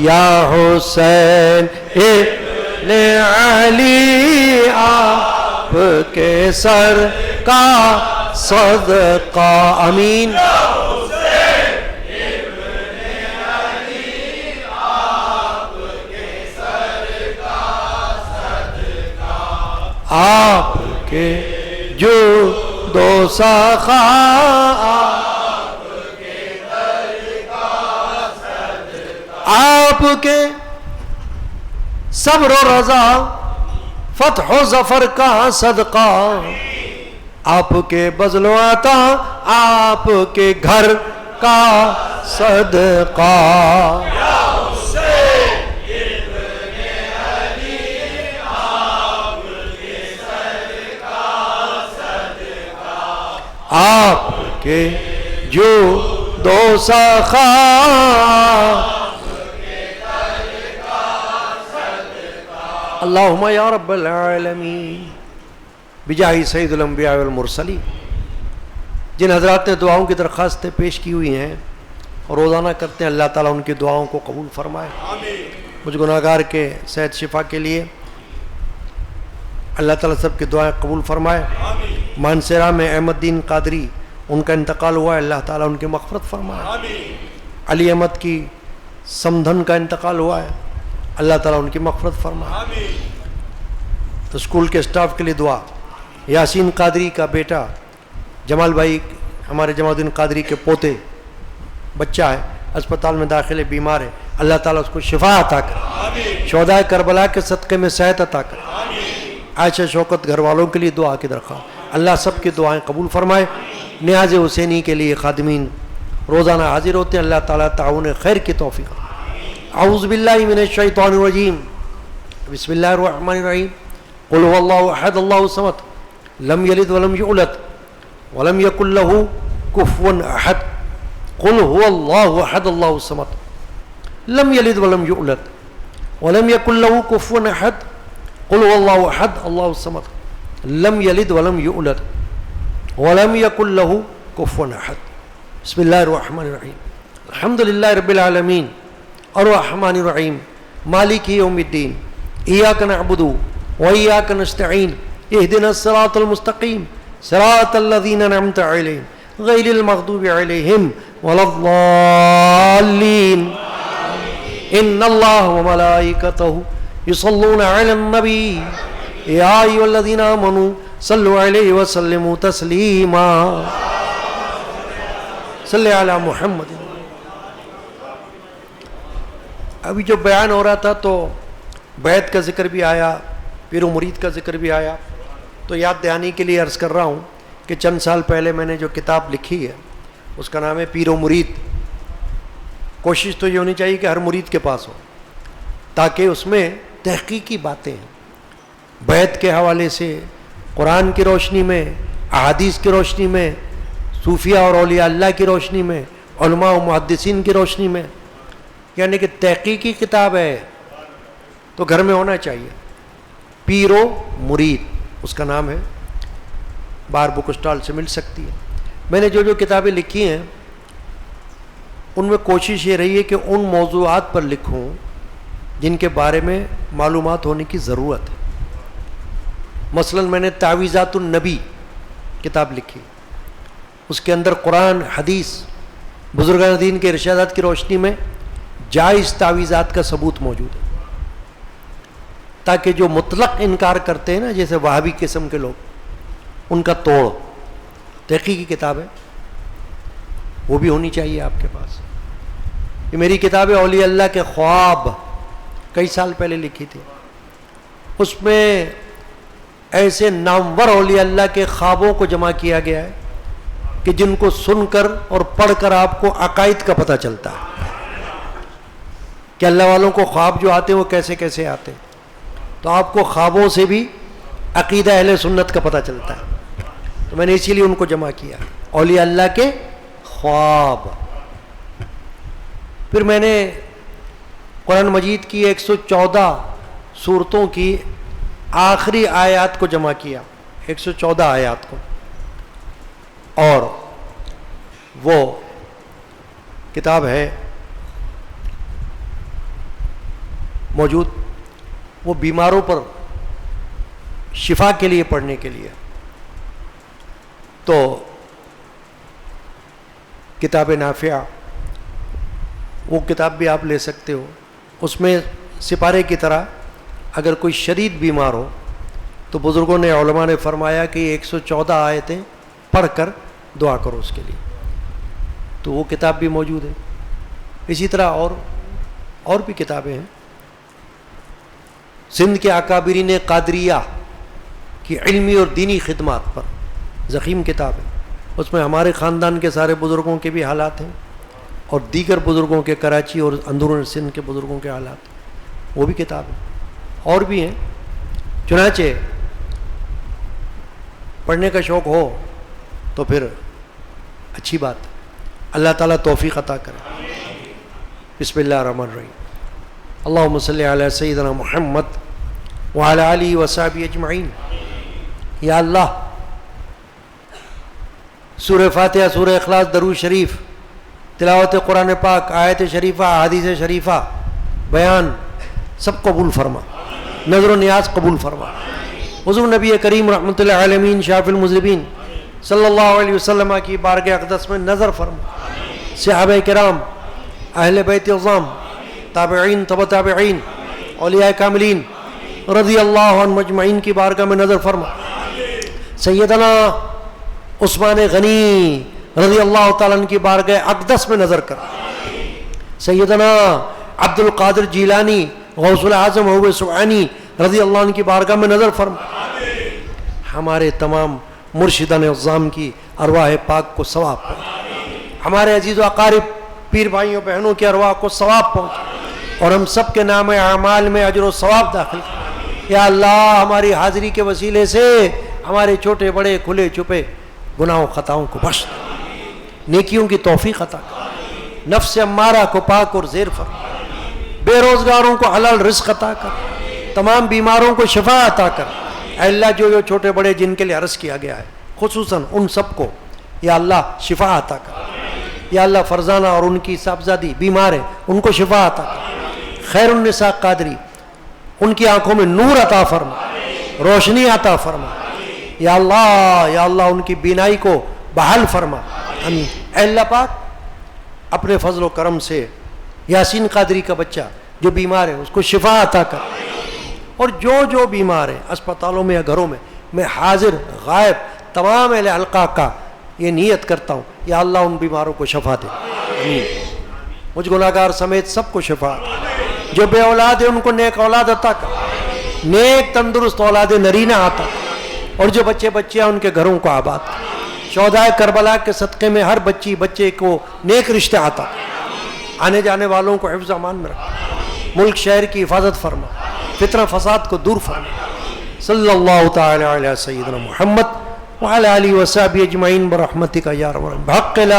یا حسین ابن علی آپ کے سر کا صدقہ امین. آپ کے جو دو سخا آپ کے صبر و رضا فتح و ظفر کا صدقہ آپ کے بذل و عطا آپ کے گھر کا صدقہ. آپ کے جو دو سخا اللہم یا رب العالمین بجاہ سید الانبیاء والمرسلین. جن حضرات نے دعاؤں کی درخواستیں پیش کی ہوئی ہیں اور روزانہ کرتے ہیں, اللہ تعالیٰ ان کی دعاؤں کو قبول فرمائے. مجھ گناہگار کے صحت شفا کے لیے اللہ تعالیٰ سب کی دعائیں قبول فرمائے. مانسیرہ میں احمد دین قادری ان کا انتقال ہوا ہے, اللہ تعالیٰ ان کی مغفرت فرمائے. علی احمد کی سمدھن کا انتقال ہوا ہے, اللہ تعالیٰ ان کی مغفرت فرمائے. تو اسکول کے اسٹاف کے لیے دعا. یاسین قادری کا بیٹا جمال بھائی ہمارے جمال الدین قادری کے پوتے بچہ ہے, اسپتال میں داخل ہے, بیمار ہے, اللہ تعالیٰ اس کو شفا عطا کر. شہدائے کربلا کے صدقے میں صحت عطا کر. عائشہ شوکت گھر والوں کے لیے دعا کی درخواست, اللہ سب کی دعائیں قبول فرمائے. نیاز حسینی کے لیے خادمین روزانہ حاضر ہوتے ہیں, اللہ تعالیٰ تعاون خیر کی توفیق. اعوذ باللہ من الشیطان الرجیم بسم اللہ الرحمن الرحیم. قل هو اللہ احد اللہ الصمد لم یلد ولم یولد ولم یکن له کفوا احد. قل هو اللہ احد اللہ الصمد لم یلد ولم یولد ولم یکن له کفوا احد. قل هو اللہ احد اللہ الصمد لم یلد ولم یولد ولم یکن له کفوا احد. بسم اللہ الرحمن الرحیم. الحمد للہ رب العالمین الرحمن الرحیم مالک یوم الدین ایاک نعبد وإياك نستعين اهدنا الصراط المستقيم صراط الذين أنعمت عليهم غير المغضوب عليهم ولا الضالين. إن الله وملائكته يصلون على النبي يا أيها الذين آمنوا صلو علیہ وسلم تسلیما صلی علی محمد. ابھی جو بیان ہو رہا تھا تو بیعت کا ذکر بھی آیا، پیر و مرید کا ذکر بھی آیا، تو یاد دہانی کے لیے عرض کر رہا ہوں کہ چند سال پہلے میں نے جو کتاب لکھی ہے اس کا نام ہے پیر و مرید. کوشش تو یہ ہونی چاہیے کہ ہر مرید کے پاس ہو، تاکہ اس میں تحقیقی باتیں ہیں، بیعت کے حوالے سے، قرآن کی روشنی میں، احادیث کی روشنی میں، صوفیہ اور اولیاء اللہ کی روشنی میں، علماء و محدثین کی روشنی میں، یعنی کہ تحقیقی کتاب ہے تو گھر میں ہونا چاہیے. پیر و مرید اس کا نام ہے، باہر بک اسٹال سے مل سکتی ہے. میں نے جو کتابیں لکھی ہیں ان میں کوشش یہ رہی ہے کہ ان موضوعات پر لکھوں جن کے بارے میں معلومات ہونے کی ضرورت ہے. مثلا میں نے تعویذات النبی کتاب لکھی، اس کے اندر قرآن، حدیث، بزرگان دین کے ارشادات کی روشنی میں جائز تعویذات کا ثبوت موجود ہے، تاکہ جو مطلق انکار کرتے ہیں نا، جیسے وہابی قسم کے لوگ، ان کا توڑ. تحقیقی کتاب ہے، وہ بھی ہونی چاہیے آپ کے پاس. یہ میری کتاب ہے اولیاء اللہ کے خواب، کئی سال پہلے لکھی تھی. اس میں ایسے نامور اولیاء اللہ کے خوابوں کو جمع کیا گیا ہے کہ جن کو سن کر اور پڑھ کر آپ کو عقائد کا پتہ چلتا ہے کہ اللہ والوں کو خواب جو آتے ہیں وہ کیسے کیسے آتے ہیں. تو آپ کو خوابوں سے بھی عقیدہ اہل سنت کا پتہ چلتا ہے. تو میں نے اسی لیے ان کو جمع کیا، اولیاء اللہ کے خواب. پھر میں نے قرآن مجید کی 114 سورتوں کی آخری آیات کو جمع کیا، 114 آیات کو، اور وہ کتاب ہے موجود، وہ بیماروں پر شفا کے لیے پڑھنے کے لیے. تو کتاب نافعہ، وہ کتاب بھی آپ لے سکتے ہو. اس میں سپارے کی طرح اگر کوئی شدید بیمار ہو تو بزرگوں نے، علماء نے فرمایا کہ 114 آیتیں پڑھ کر دعا کرو اس کے لیے. تو وہ کتاب بھی موجود ہے. اسی طرح اور بھی کتابیں ہیں. سندھ کے اکابرین قادریہ کی علمی اور دینی خدمات پر ضخیم کتاب ہے. اس میں ہمارے خاندان کے سارے بزرگوں کے بھی حالات ہیں اور دیگر بزرگوں کے، کراچی اور اندرون سندھ کے بزرگوں کے حالات، وہ بھی کتاب ہے. اور بھی ہیں. چنانچہ پڑھنے کا شوق ہو تو پھر اچھی بات ہے. اللہ تعالیٰ توفیق عطا کرے. بسم اللہ الرحمن الرحیم. اللہم صلی علی سیدنا محمد وعلی آلہ وصحبہ اجمعین. یا اللہ، سورہ فاتحہ، سورہ اخلاص، درود شریف، تلاوت قرآن پاک، آیت شریفہ، احادیث شریفہ، بیان سب قبول فرما، نظر و نیاز قبول فرما. حضور نبی کریم رحمۃ اللہ عالمین شافی المذنبین صلی اللہ علیہ وسلم کی بارگاہ اقدس میں نظر فرما. صحابہ کرام، اہل بیت عظام، تابعین، تبع تابعین، اولیاء کاملین رضی اللہ عنہم اجمعین کی بارگاہ میں نظر فرما. سیدنا عثمان غنی رضی اللہ تعالیٰ عنہ کی بارگاہ اقدس میں نظر کر. سیدنا عبد القادر جیلانی غوث العظم ہوئے سبحانی رضی اللہ عنہ کی بارگاہ میں نظر فرما. ہمارے تمام مرشدان عظام کی ارواح پاک کو ثواب پہنچے. ہمارے عزیز و اقارب، پیر بھائیوں بہنوں کی ارواح کو ثواب پہنچے اور ہم سب کے نام اعمال میں اجر و ثواب داخل کر. یا اللہ، ہماری حاضری کے وسیلے سے ہمارے چھوٹے بڑے، کھلے چھپے گناہوں و خطاؤں کو بخش دے، نیکیوں کی توفیق عطا کر، نفس امارہ کو پاک اور زیر فرما، بے روزگاروں کو حلال رزق عطا کر، تمام بیماروں کو شفا عطا کر. اے اللہ، جو چھوٹے بڑے جن کے لیے عرض کیا گیا ہے خصوصاً ان سب کو یا اللہ شفا عطا کر. یا اللہ، فرزانہ اور ان کی صاحبزادی بیمار ہیں، ان کو شفا عطا کر. خیر النساء قادری، ان کی آنکھوں میں نور عطا فرما، روشنی عطا فرما. یا اللہ ان کی بینائی کو بحال فرما. آمین. اے اللہ پاک، اپنے فضل و کرم سے یاسین قادری کا بچہ جو بیمار ہے اس کو شفا عطا کر، اور جو بیمار ہیں اسپتالوں میں یا گھروں میں میں حاضر غائب تمام اہل حلقہ کا یہ نیت کرتا ہوں، یا اللہ ان بیماروں کو شفا دے، آمین۔ مجھ گناہگار سمیت سب کو شفا دے، جو بے اولاد ہے ان کو نیک اولاد عطا کر، نیک تندرست اولاد نرینہ عطا کر، اور جو بچے بچیاں ان کے گھروں کو آباد کر۔ شہدائے کربلا کے صدقے میں ہر بچی بچے کو نیک رشتے عطا کر، آنے جانے والوں کو حفظ امان میں رکھ، ملک شہر کی حفاظت فرما، فتنہ فساد کو دور فرما۔ صلی اللہ تعالی علی سیدنا محمد وعلی آلہ وصحبہ اجمعین برحمتک یا ارحم الراحمین بحق لا